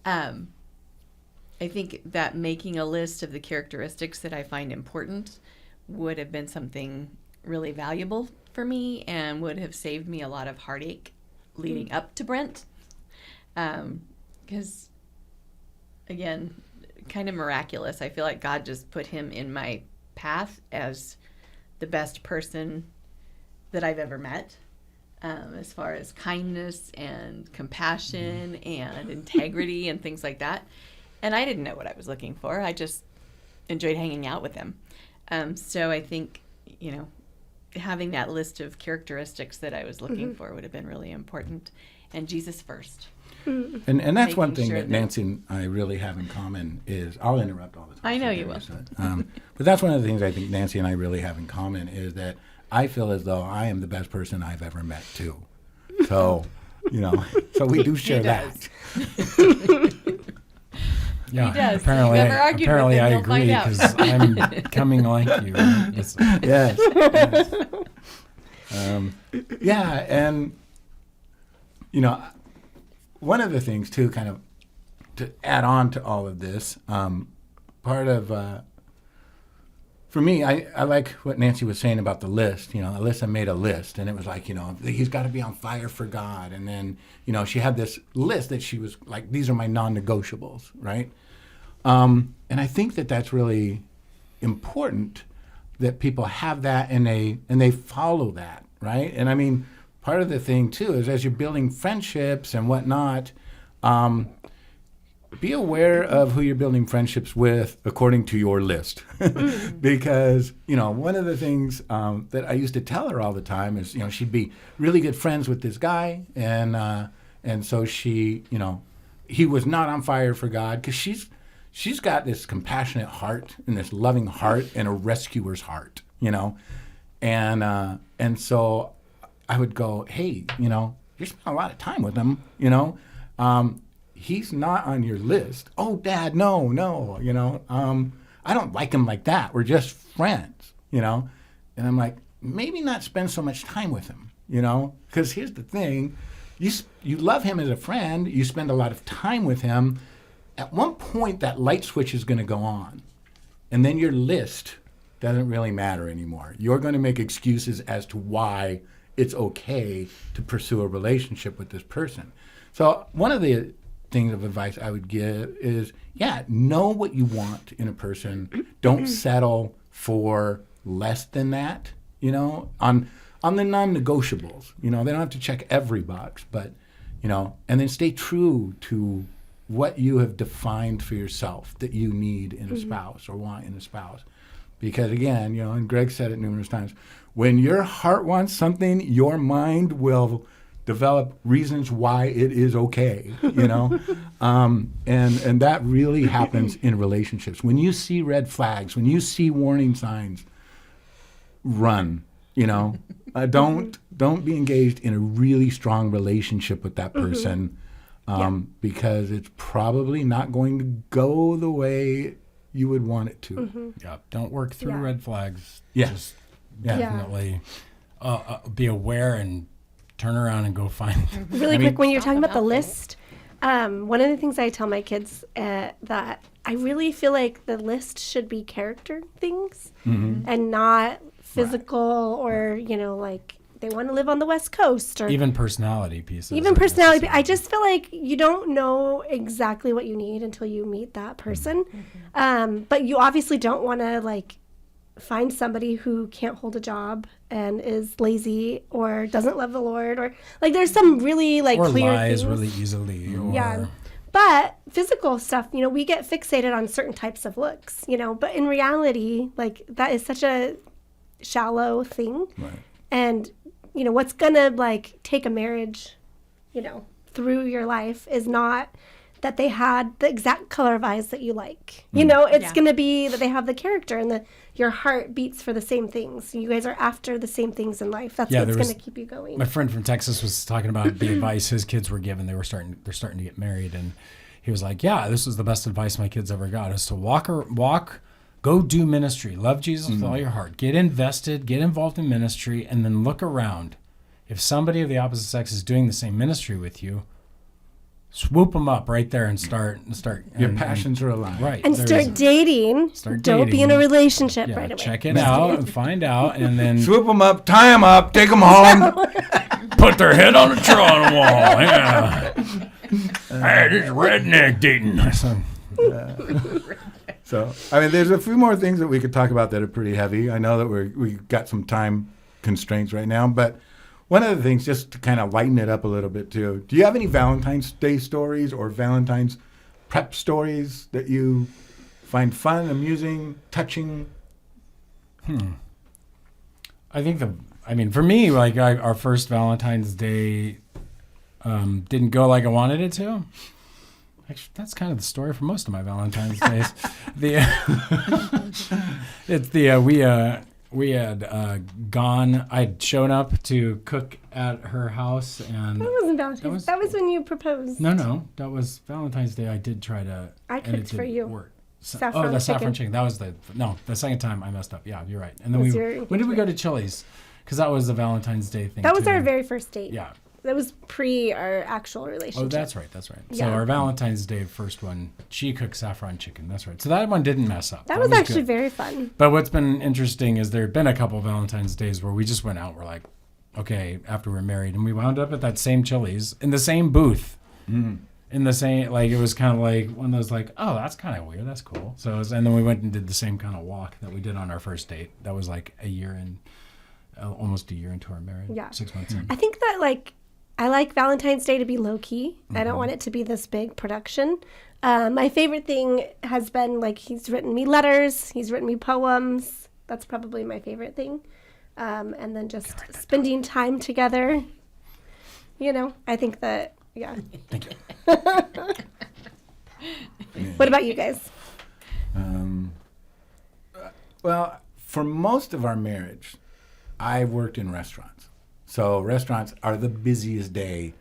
I think that making a list of the characteristics that I find important would have been something really valuable for me and would have saved me a lot of heartache leading up to Brent. Because, again, kind of miraculous. I feel like God just put him in my path as the best person that I've ever met, as far as kindness and compassion and integrity and things like that. And I didn't know what I was looking for. I just enjoyed hanging out with him. So I think, having that list of characteristics that I was looking for would have been really important. And Jesus first. And that's one thing that Nancy and I really have in common is, I'll interrupt all the time. I know you will. But that's one of the things I think Nancy and I really have in common is that I feel as though I am the best person I've ever met too. So, so we do share that. Yeah, He does. apparently, If you've ever argued apparently with him, I you'll agree find out. because I'm coming like you. Yes. Yeah, and one of the things too, kind of to add on to all of this, part of for me, I like what Nancy was saying about the list. Alyssa made a list, and it was like, he's got to be on fire for God. And then, she had this list that she was like, these are my non-negotiables, right? And I think that that's really important that people have that and they follow that, right? And I mean, part of the thing too is as you're building friendships and whatnot, be aware of who you're building friendships with according to your list. Because, one of the things that I used to tell her all the time is, she'd be really good friends with this guy. And so she, he was not on fire for God because she's got this compassionate heart and this loving heart and a rescuer's heart, And so I would go, hey, you spent a lot of time with him, he's not on your list. Oh, Dad, no, I don't like him like that. We're just friends, And I'm like, maybe not spend so much time with him, Because here's the thing. You love him as a friend. You spend a lot of time with him. At one point, that light switch is going to go on. And then your list doesn't really matter anymore. You're going to make excuses as to why it's okay to pursue a relationship with this person. So one of the things of advice I would give is, know what you want in a person. Don't settle for less than that, on the non-negotiables. They don't have to check every box, but, and then stay true to what you have defined for yourself that you need in a spouse or want in a spouse. Because again, and Greg said it numerous times, when your heart wants something, your mind will develop reasons why it is okay, and that really happens in relationships. When you see red flags, when you see warning signs, run, don't be engaged in a really strong relationship with that person, because it's probably not going to go the way you would want it to. Yeah, don't work through red flags. Yeah. Just definitely be aware and turn around and go find them. Really quick, when you're talking about the list, One of the things I tell my kids that I really feel like the list should be character things and not physical or, like they want to live on the West Coast or Even personality pieces. even personality. I just feel like you don't know exactly what you need until you meet that person. But you obviously don't want to like find somebody who can't hold a job and is lazy or doesn't love the Lord or like there's some really like or clear lies things. really easily. Or, Yeah. But physical stuff, we get fixated on certain types of looks, but in reality, like that is such a shallow thing. Right. And, what's going to like take a marriage, through your life is not that they had the exact color of eyes that you like. It's going to be that they have the character and your heart beats for the same things. You guys are after the same things in life. That's what's going to keep you going. My friend from Texas was talking about the advice his kids were given. They're starting to get married, and he was like, "Yeah, this was the best advice my kids ever got: is to walk, go do ministry, love Jesus with all your heart, get invested, get involved in ministry, and then look around. If somebody of the opposite sex is doing the same ministry with you, swoop them up right there and start. Your passions are aligned. Right. And start dating. Start Don't be dating. in a relationship Yeah, right away. check it out and find out, and then Swoop them up, tie them up, take them home. put their head on the Tron wall. Yeah. Hey, this is redneck dating. So, I mean, there's a few more things that we could talk about that are pretty heavy. I know that we got some time constraints right now, but one of the things, just to kind of lighten it up a little bit too, do you have any Valentine's Day stories or Valentine's prep stories that you find fun, amusing, touching? I think for me, like our first Valentine's Day didn't go like I wanted it to. Actually, that's kind of the story for most of my Valentine's days. We had gone. I'd shown up to cook at her house, and That wasn't Valentine's. That was when you proposed. no, that was Valentine's Day. I did try to. I and it cooked for didn't you. work. Saffron the saffron chicken. chicken. That was the second time I messed up. Yeah, you're right. And then Was when your did we go engagement. to Chili's? Because that was the Valentine's Day thing. That was too. our very first date. Yeah. That was pre our actual relationship. Oh, that's right. So Yeah. our Valentine's Day first one, she cooked saffron chicken. That's right. So that one didn't mess up. That was actually good. very fun. But what's been interesting is there have been a couple of Valentine's Days where we just went out. We're like, okay, after we're married, and we wound up at that same Chili's in the same booth. In the same, like, it was kind of like one of those, like, oh, that's kind of weird. That's cool. So, and then we went and did the same kind of walk that we did on our first date. That was like almost a year into our marriage. Yeah. 6 months in. I think that, like, I like Valentine's Day to be low key. I don't want it to be this big production. My favorite thing has been, like, he's written me letters, he's written me poems. That's probably my favorite thing. And then just spending time together. I think that, yeah. Thank you. What about you guys? Well, for most of our marriage, I worked in restaurants. So restaurants are the busiest day,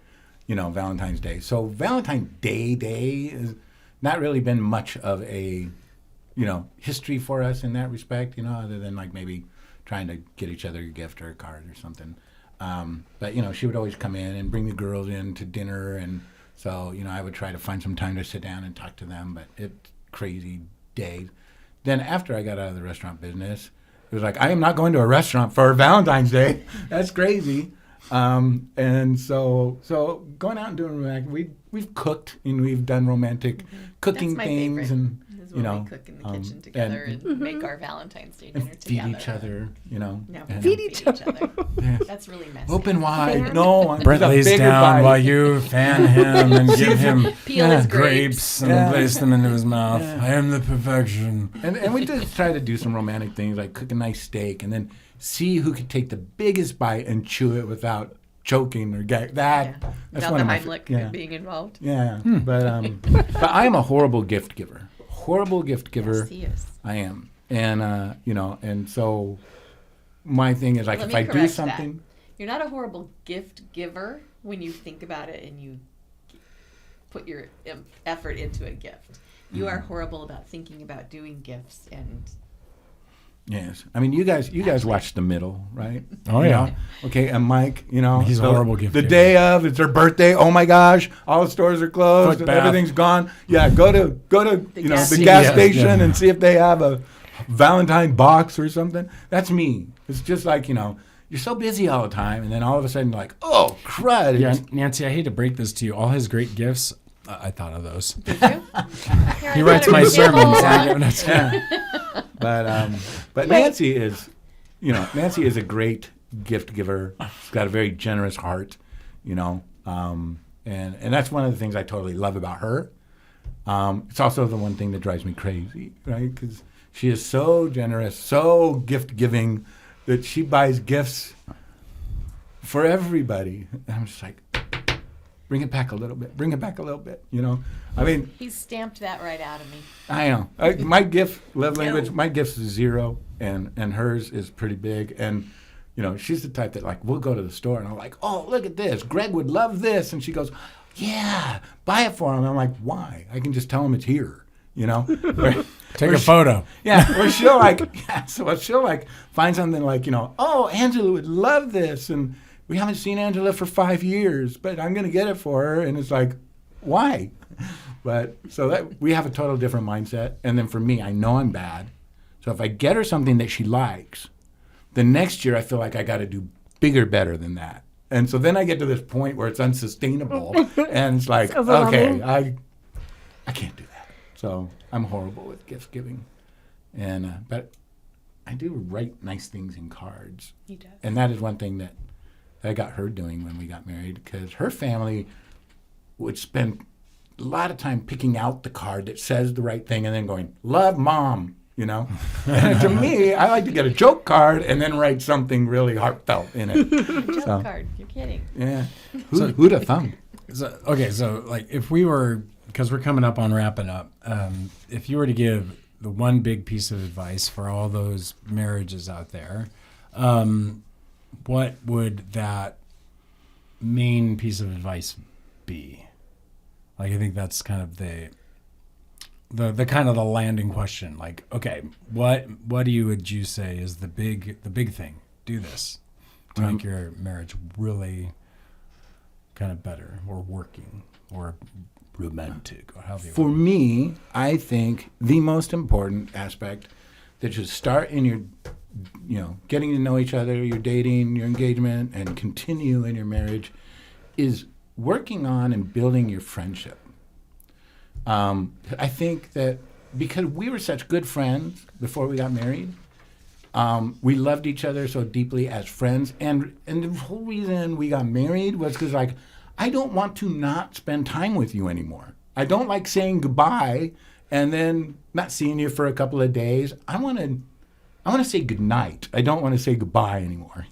Valentine's Day. So Valentine's Day has not really been much of a, history for us in that respect, other than like maybe trying to get each other a gift or a card or something. But, she would always come in and bring the girls in to dinner. And so, I would try to find some time to sit down and talk to them. But it's crazy days. Then after I got out of the restaurant business, it was like, I am not going to a restaurant for Valentine's Day. That's crazy. And so going out and doing romantic, we've cooked and we've done romantic cooking That's my things favorite. and Is when we cook in the kitchen together and make our Valentine's Day dinner feed together. each other, No, and Feed feed each each other. That's really messy. open wide. Fan. No, Brent a lays bigger down bite. while you fan him and give him Peel his grapes. and Yeah. place them into his mouth. Yeah. I am the perfection. And we just try to do some romantic things like cook a nice steak and then see who could take the biggest bite and chew it without choking or gag. That's Without one the of my Heimlich being involved. Yeah, but I am a horrible gift giver. Horrible gift giver. Yes, he is. I am, and and so my thing is like Let if me I do correct something, that. You're not a horrible gift giver when you think about it and you put your effort into a gift. You are horrible about thinking about doing gifts and Yes. I mean, you guys watch The Middle, right? Oh, You yeah. know? Okay, and Mike, He's a horrible gift The giver. day of, it's their birthday. Oh my gosh, all the stores are closed. Foot bath. Everything's gone. Yeah, go to gas the station. gas Yes, station yeah. and see if they have a Valentine box or something. That's me. It's just like, you're so busy all the time, and then all of a sudden, like, oh, crud. Yeah, It's- Nancy, I hate to break this to you. All his great gifts, I thought of those. Here, He I writes got a my example. sermons. But Nancy is, Nancy is a great gift giver. She's got a very generous heart, and that's one of the things I totally love about her. It's also the one thing that drives me crazy, right? Because she is so generous, so gift giving, that she buys gifts for everybody. And I'm just like, bring it back a little bit. Bring it back a little bit. I mean, He stamped that right out of me. I know. My love language, my gift's 0, and hers is pretty big. And, she's the type that, like, we'll go to the store, and I'm like, oh, look at this. Greg would love this. And she goes, yeah, buy it for him. I'm like, why? I can just tell him it's here, Take a photo. Yeah, or she'll she'll find something like, oh, Angela would love this. And we haven't seen Angela for 5 years, but I'm going to get it for her. And it's like, why? But so that we have a total different mindset. And then for me, I know I'm bad. So if I get her something that she likes, the next year I feel like I got to do bigger, better than that. And so then I get to this point where it's unsustainable. And it's like, It's overwhelming. okay, I can't do that. So I'm horrible with gift giving. And but I do write nice things in cards. He does. And that is one thing that I got her doing when we got married, because her family would spend a lot of time picking out the card that says the right thing and then going, love, Mom, And to me, I like to get a joke card and then write something really heartfelt in it. Joke So, card. You're kidding. yeah. Who'd have thunk? So like if we were, because we're coming up on wrapping up, if you were to give the one big piece of advice for all those marriages out there, what would that main piece of advice be? Like, I think that's kind of the kind of the landing question. Like, okay, what would you say is the big thing? Do this to make your marriage really kind of better or working or romantic or however you For want. me, I think the most important aspect that should start in your, getting to know each other, your dating, your engagement, and continue in your marriage is working on and building your friendship. I think that because we were such good friends before we got married, we loved each other so deeply as friends. And the whole reason we got married was because, like, I don't want to not spend time with you anymore. I don't like saying goodbye and then not seeing you for a couple of days. I want to say goodnight. I don't want to say goodbye anymore,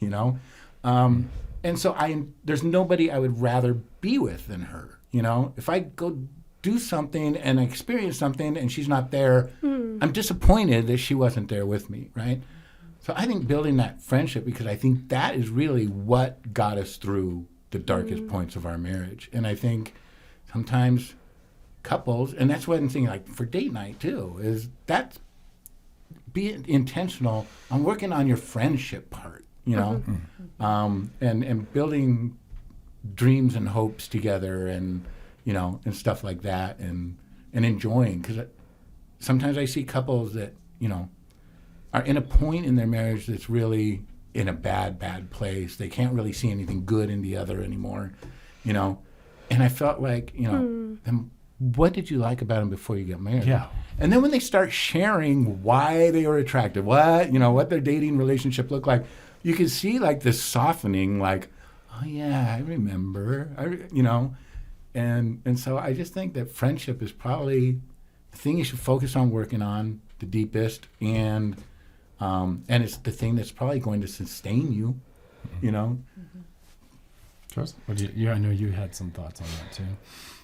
And so there's nobody I would rather be with than her, If I go do something and I experience something and she's not there, I'm disappointed that she wasn't there with me, right? So I think building that friendship, because I think that is really what got us through the darkest points of our marriage. And I think sometimes couples, and that's one thing, like for date night too, is that be intentional on working on your friendship part, and building dreams and hopes together, and and stuff like that, and enjoying. Because sometimes I see couples that are in a point in their marriage that's really in a bad place. They can't really see anything good in the other anymore, And I felt like, then what did you like about him before you got married? Yeah. And then when they start sharing why they were attracted, what their dating relationship looked like, you can see like this softening, like, oh yeah, I remember, And so I just think that friendship is probably the thing you should focus on working on the deepest, and it's the thing that's probably going to sustain you, Charles, I know you had some thoughts on that too.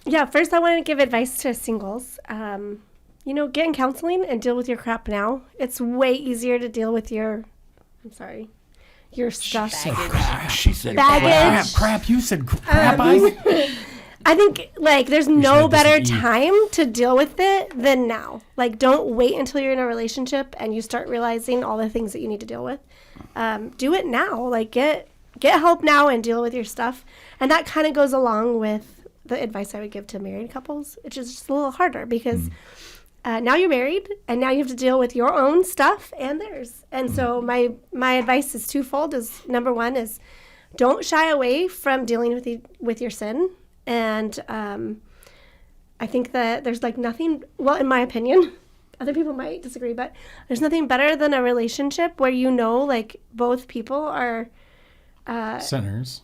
Yeah, first I want to give advice to singles. Get in counseling and deal with your crap now. It's way easier to deal with your stuff. Crap, she said Baggage. Crap, you said crap. I think, like, there's said no this better is E. time to deal with it than now. Like, don't wait until you're in a relationship and you start realizing all the things that you need to deal with. Do it now. Like, get help now and deal with your stuff. And that kind of goes along with the advice I would give to married couples, which is just a little harder because now you're married and now you have to deal with your own stuff and theirs. And so my advice is twofold. Is number one is don't shy away from dealing with your sin. And I think that there's like nothing, well, in my opinion, other people might disagree, but there's nothing better than a relationship where you know, like, both people are Sinners,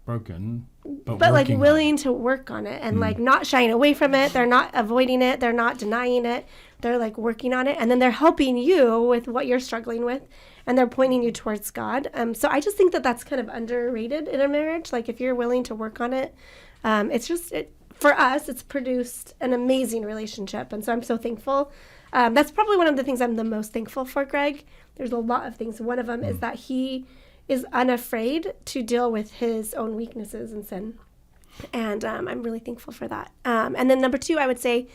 broken, but like working on willing to work on it and like not shying away from it. They're not avoiding it. They're not denying it. They're like working on it. And then they're helping you with what you're struggling with. And they're pointing you towards God. So I just think that that's kind of underrated in a marriage. Like, if you're willing to work on it, it's just, for us, it's produced an amazing relationship. And so I'm so thankful. That's probably one of the things I'm the most thankful for, Greg. There's a lot of things. One of them is that he is unafraid to deal with his own weaknesses and sin. And I'm really thankful for that. And then number two, I would say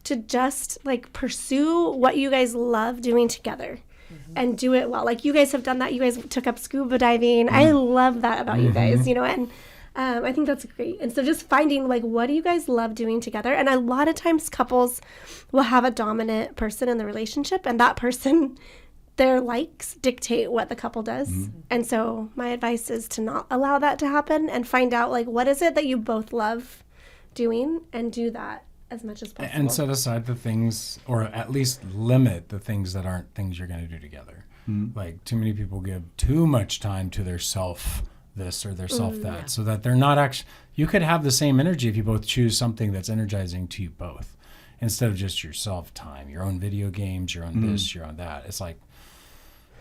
to just like pursue what you guys love doing together. And do it well. Like, you guys have done that. You guys took up scuba diving. I love that about you guys, you know, and I think that's great. And so just finding, like, what do you guys love doing together? And a lot of times couples will have a dominant person in the relationship, and that person, their likes dictate what the couple does. And so my advice is to not allow that to happen and find out, like, what is it that you both love doing and do that as much as possible. And set aside the things, or at least limit the things that aren't things you're going to do together. Like, too many people give too much time to their self this or their self that, so that they're not actually, you could have the same energy if you both choose something that's energizing to you both, instead of just your self time, your own video games, your own this, your own that. It's like,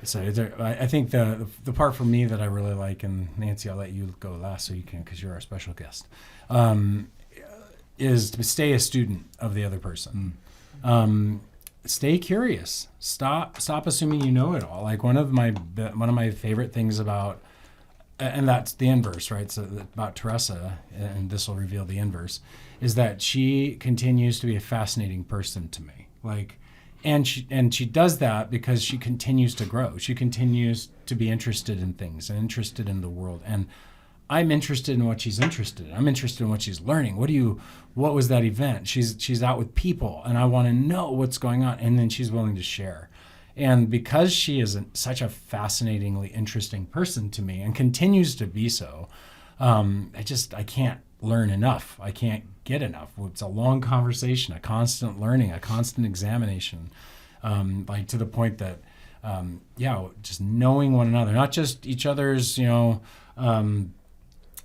so I think the part for me that I really like, and Nancy, I'll let you go last so you can, because you're our special guest, is to stay a student of the other person. Stay curious. Stop assuming you know it all. Like, one of my favorite things about, and that's the inverse, right? So about Teresa, and this will reveal the inverse, is that she continues to be a fascinating person to me. Like, and she does that because she continues to grow. She continues to be interested in things and interested in the world. And I'm interested in what she's interested in. I'm interested in what she's learning. What was that event? She's out with people, and I want to know what's going on. And then she's willing to share. And because she is such a fascinatingly interesting person to me and continues to be so, I can't learn enough. I can't get enough. It's a long conversation, a constant learning, a constant examination, like to the point that, just knowing one another, not just each other's,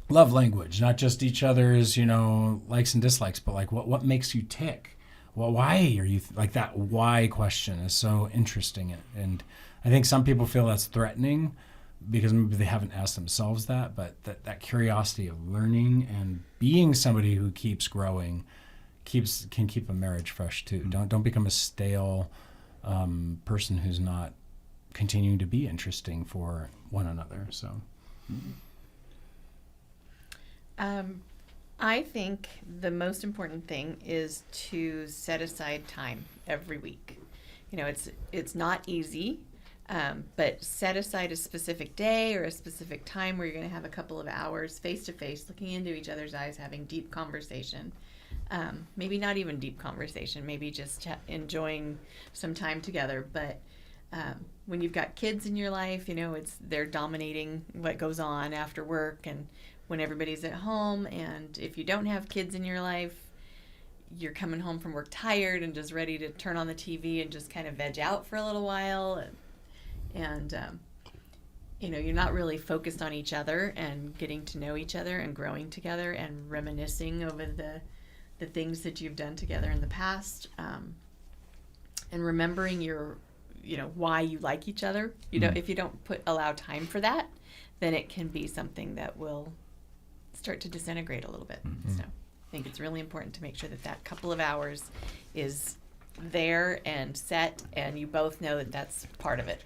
love language, not just each other's, likes and dislikes, but like what makes you tick? Well, why are you like that? Why question is so interesting, and I think some people feel that's threatening because maybe they haven't asked themselves that. But that curiosity of learning and being somebody who keeps growing can keep a marriage fresh too. Don't become a stale person who's not continuing to be interesting for one another. So. I think the most important thing is to set aside time every week. It's not easy, but set aside a specific day or a specific time where you're going to have a couple of hours face to face, looking into each other's eyes, having deep conversation. Maybe not even deep conversation, maybe just enjoying some time together. But when you've got kids in your life, they're dominating what goes on after work and when everybody's at home. And if you don't have kids in your life, you're coming home from work tired and just ready to turn on the TV and just kind of veg out for a little while. And you're not really focused on each other and getting to know each other and growing together and reminiscing over the things that you've done together in the past, and remembering why you like each other. If you don't allow time for that, then it can be something that will start to disintegrate a little bit. So I think it's really important to make sure that couple of hours is there and set, and you both know that that's part of it.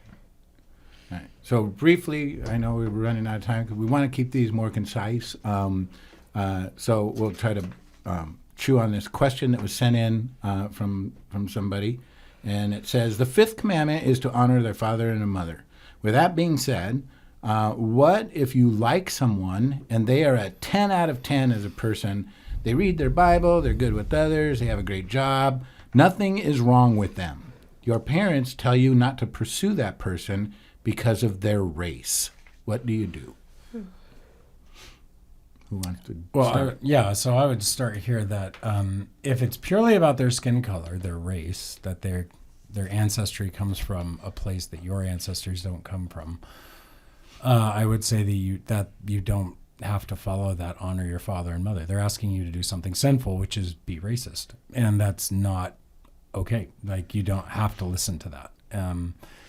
Right. So briefly, I know we're running out of time because we want to keep these more concise. So we'll try to chew on this question that was sent in from somebody. And it says, the fifth commandment is to honor their father and their mother. With that being said, what if you like someone and they are a 10 out of 10 as a person? They read their Bible, they're good with others, they have a great job. Nothing is wrong with them. Your parents tell you not to pursue that person because of their race. What do you do? Who wants to start? So I would start here that if it's purely about their skin color, their race, that their ancestry comes from a place that your ancestors don't come from, I would say that you don't have to follow that, honor your father and mother. They're asking you to do something sinful, which is be racist. And that's not okay. Like, you don't have to listen to that.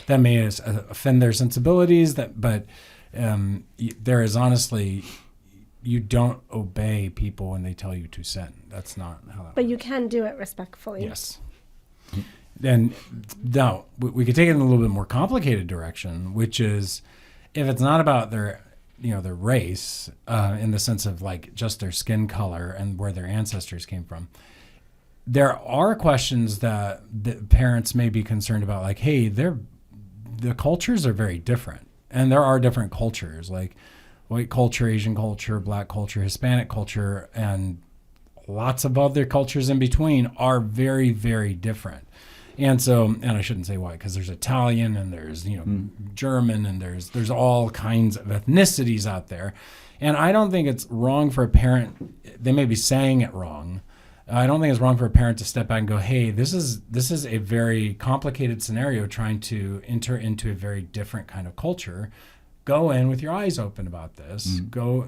That may offend their sensibilities, but there is honestly... You don't obey people when they tell you to sin. That's not how that But works. you can do it respectfully. Yes. Then, now, we could take it in a little bit more complicated direction, which is if it's not about their race, in the sense of like just their skin color and where their ancestors came from, there are questions that the parents may be concerned about, like, hey, the cultures are very different. And there are different cultures, like white culture, Asian culture, black culture, Hispanic culture, and lots of other cultures in between are very, very different. And so, and I shouldn't say white, because there's Italian and there's, German, and there's all kinds of ethnicities out there. And I don't think it's wrong for a parent, they may be saying it wrong. I don't think it's wrong for a parent to step back and go, hey, this is a very complicated scenario trying to enter into a very different kind of culture. Go in with your eyes open about this. Go,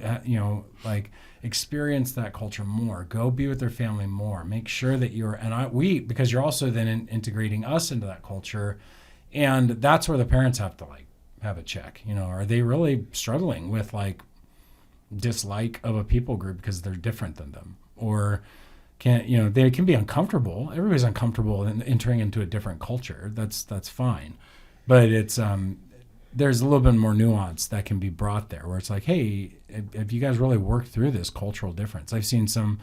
experience that culture more. Go be with their family more. Make sure that because you're also then integrating us into that culture. And that's where the parents have to have a check. Are they really struggling with dislike of a people group because they're different than them? Or they can be uncomfortable. Everybody's uncomfortable in entering into a different culture. That's fine. But it's, there's a little bit more nuance that can be brought there, where it's like, hey, have you guys really worked through this cultural difference? I've seen some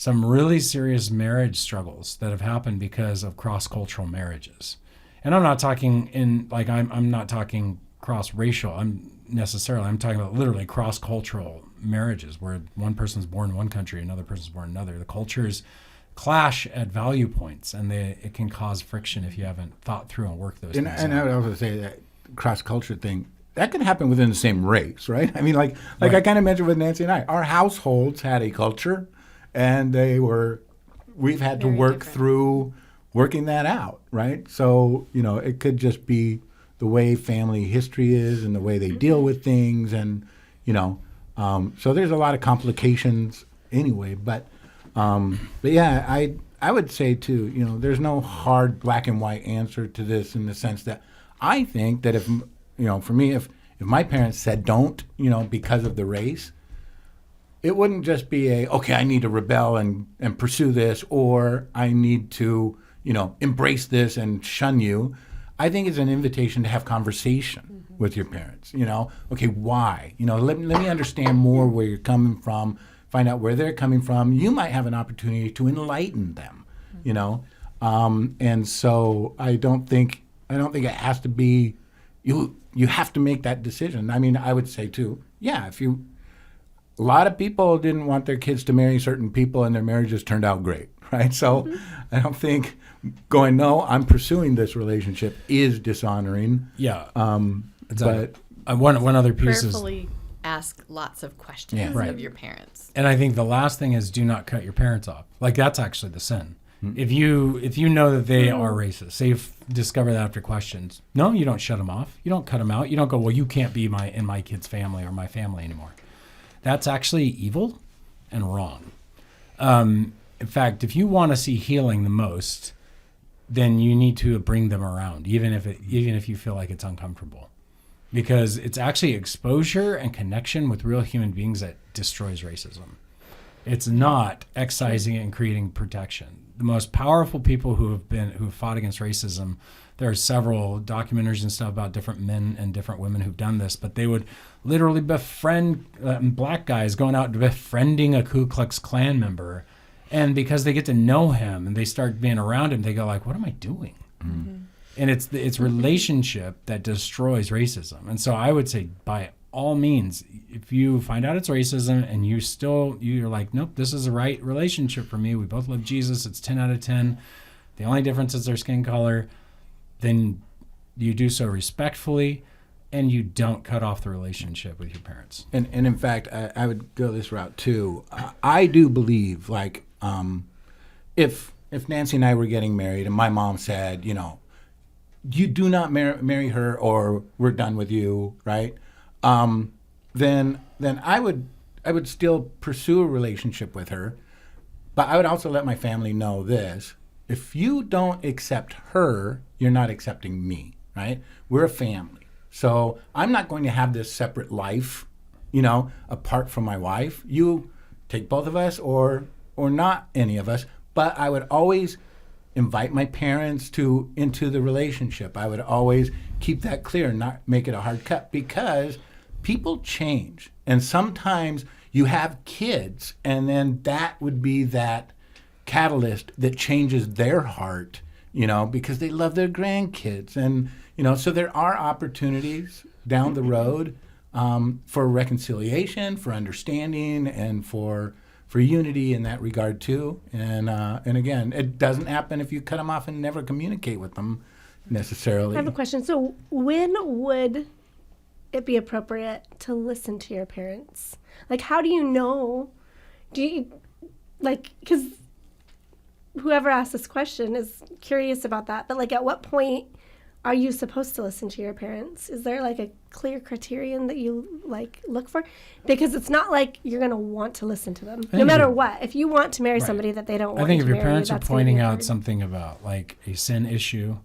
really serious marriage struggles that have happened because of cross-cultural marriages. And I'm not talking I'm not talking cross-racial. I'm talking about literally cross-cultural marriages where one person's born in one country, another person's born in another. The cultures clash at value points, and it can cause friction if you haven't thought through and worked those things out. And I would also say that cross-culture thing, that can happen within the same race, right? I mean, right. I kind of mentioned with Nancy and I, our households had a culture, and we've had to work through working that out, right? So, it could just be the way family history is and the way they deal with things, and, so there's a lot of complications anyway, but yeah, I would say too, there's no hard black and white answer to this, in the sense that I think that if my parents said don't, because of the race, it wouldn't just be okay, I need to rebel and pursue this, or I need to, embrace this and shun you. I think it's an invitation to have conversation with your parents. Okay, why? Let me understand more where you're coming from, find out where they're coming from. You might have an opportunity to enlighten them, and so I don't think it has to be, you have to make that decision. I mean, I would say too, yeah, a lot of people didn't want their kids to marry certain people and their marriages turned out great, right? So I don't think going, no, I'm pursuing this relationship is dishonoring. Yeah. But one other piece Prayerfully ask lots of questions of your parents. And I think the last thing is, do not cut your parents off. That's actually the sin. If you know that they are racist, say you discover that after questions, no, you don't shut them off. You don't cut them out. You don't go, well, you can't be in my kid's family or my family anymore. That's actually evil and wrong. In fact, if you want to see healing the most, then you need to bring them around, even if you feel like it's uncomfortable, because it's actually exposure and connection with real human beings that destroys racism. It's not excising it and creating protection. the most powerful people who've fought against racism. There are several documentaries and stuff about different men and different women who've done this, but they would literally befriend black guys going out befriending a Ku Klux Klan member. And because they get to know him and they start being around him, they go like, what am I doing? Mm-hmm. And it's relationship that destroys racism. And so I would say by all means, if you find out it's racism and you're like, nope, this is the right relationship for me. We both love Jesus. It's 10 out of 10. The only difference is their skin color. Then you do so respectfully and you don't cut off the relationship with your parents. And in fact, I would go this route too. I do believe, like, if Nancy and I were getting married and my mom said, you do not marry her or we're done with you, right? Then I would still pursue a relationship with her, but I would also let my family know this. If you don't accept her, you're not accepting me, right? We're a family. So I'm not going to have this separate life, apart from my wife. You take both of us or not any of us, but I would always invite my parents into the relationship. I would always keep that clear and not make it a hard cut, because people change. And sometimes you have kids, and then that would be that catalyst that changes their heart, because they love their grandkids. And, so there are opportunities down the road for reconciliation, for understanding, and for unity in that regard too. And again, it doesn't happen if you cut them off and never communicate with them necessarily. I have a question. So when would it be appropriate to listen to your parents? Like, how do you know? Because whoever asked this question is curious about that. But, like, at what point are you supposed to listen to your parents? Is there, like, a clear criterion that you, like, look for? Because it's not like you're going to want to listen to them, no matter what. If you want to marry somebody that they don't want to marry, I think if your parents are pointing out something about, like, a sin issue,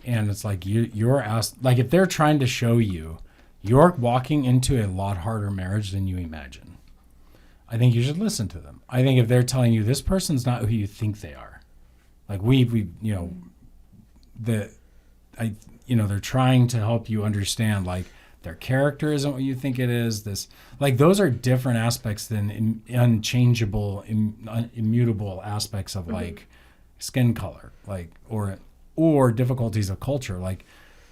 and it's like you're asked, like, if they're trying to show you you're walking into a lot harder marriage than you imagine, I think you should listen to them. I think if they're telling you this person's not who you think they are, like they're trying to help you understand, like, their character isn't what you think it is. Those are different aspects than unchangeable, immutable aspects of like skin color, like or difficulties of culture. Like,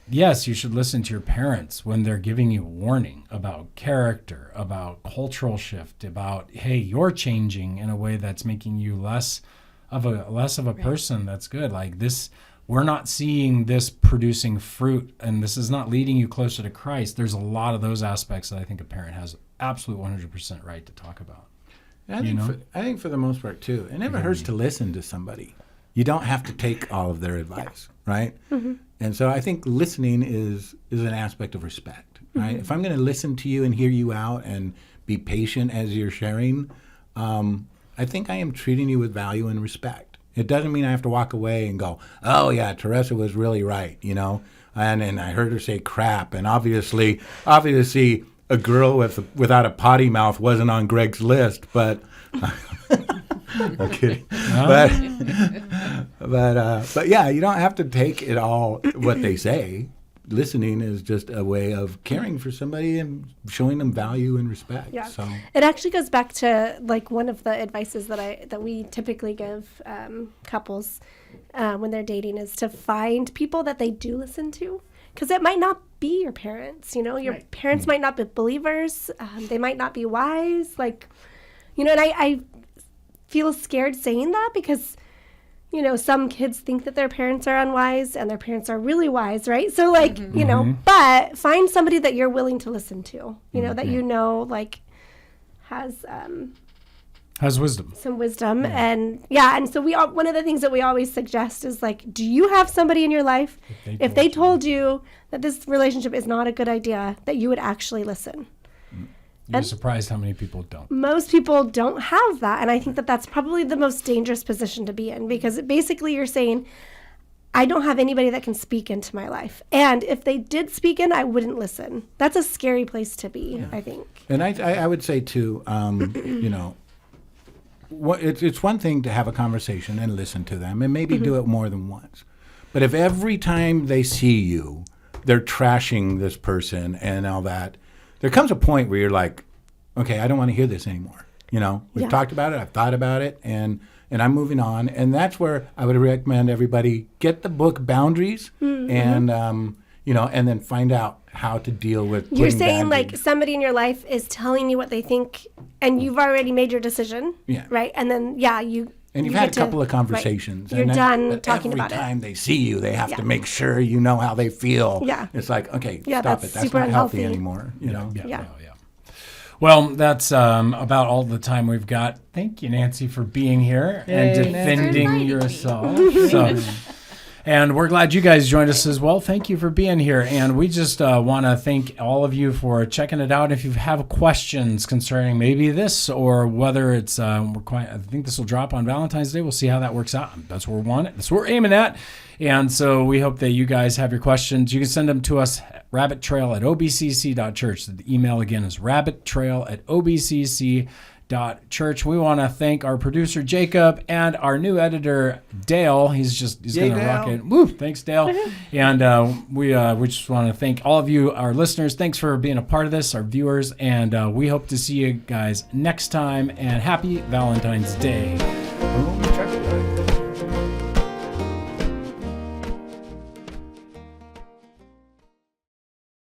yes, you should listen to your parents when they're giving you a warning about character, about cultural shift, about, hey, you're changing in a way that's making you less of a person that's good. Like this, we're not seeing this producing fruit, and this is not leading you closer to Christ. There's a lot of those aspects that I think a parent has absolute 100% right to talk about. I think for the most part too, it never hurts to listen to somebody. You don't have to take all of their advice, right? Mm-hmm. And so I think listening is an aspect of respect, right? Mm-hmm. If I'm going to listen to you and hear you out and be patient as you're sharing, I think I am treating you with value and respect. It doesn't mean I have to walk away and go, oh yeah, Teresa was really right, and I heard her say crap, and obviously a girl without a potty mouth wasn't on Greg's list, but I'm kidding. But yeah, you don't have to take it all what they say. Listening is just a way of caring for somebody and showing them value and respect. Yeah. So it actually goes back to like one of the advices that we typically give couples when they're dating is to find people that they do listen to, because it might not be your parents. Your parents might not be believers. They might not be wise. And I feel scared saying that because some kids think that their parents are unwise and their parents are really wise, right? So but find somebody that you're willing to listen to, that has wisdom. Some wisdom. Yeah. And so one of the things that we always suggest is like, do you have somebody in your life, if they told you that this relationship is not a good idea, that you would actually listen? You're surprised how many people don't. Most people don't have that. And I think that that's probably the most dangerous position to be in, because basically you're saying, I don't have anybody that can speak into my life. And if they did speak in, I wouldn't listen. That's a scary place to be, I think. And I would say too, it's one thing to have a conversation and listen to them and maybe do it more than once. But if every time they see you, they're trashing this person and all that, there comes a point where you're like, okay, I don't want to hear this anymore. You know, we've talked about it, I've thought about it, and I'm moving on. And that's where I would recommend everybody get the book Boundaries and, and then find out how to deal with You're saying boundaries. like somebody in your life is telling you what they think and you've already made your decision. Yeah. Right. And then, And you've you had a get couple to- of conversations. Right. You're and done talking every about it. Every time they see you, they have Yeah. to make sure you know how they feel. Yeah. It's like, okay, Yeah, stop that's it. That's super not healthy unhealthy. anymore. You know? Yeah. Well, that's about all the time we've got. Thank you, Nancy, for being here and Yay, defending Nancy. yourself. So, and we're glad you guys joined us as well. Thank you for being here. And we just want to thank all of you for checking it out. If you have questions concerning maybe this or whether it's, I think this will drop on Valentine's Day. We'll see how that works out. That's what we want. That's what we're aiming at. And so we hope that you guys have your questions. You can send them to us, rabbittrail@obcc.church. The email again is rabbittrail@obcc.church. We want to thank our producer, Jacob, and our new editor, Dale. He's going to rock it. Woo! Thanks, Dale. And we just want to thank all of you, our listeners. Thanks for being a part of this, our viewers. And we hope to see you guys next time. And happy Valentine's Day. Boom.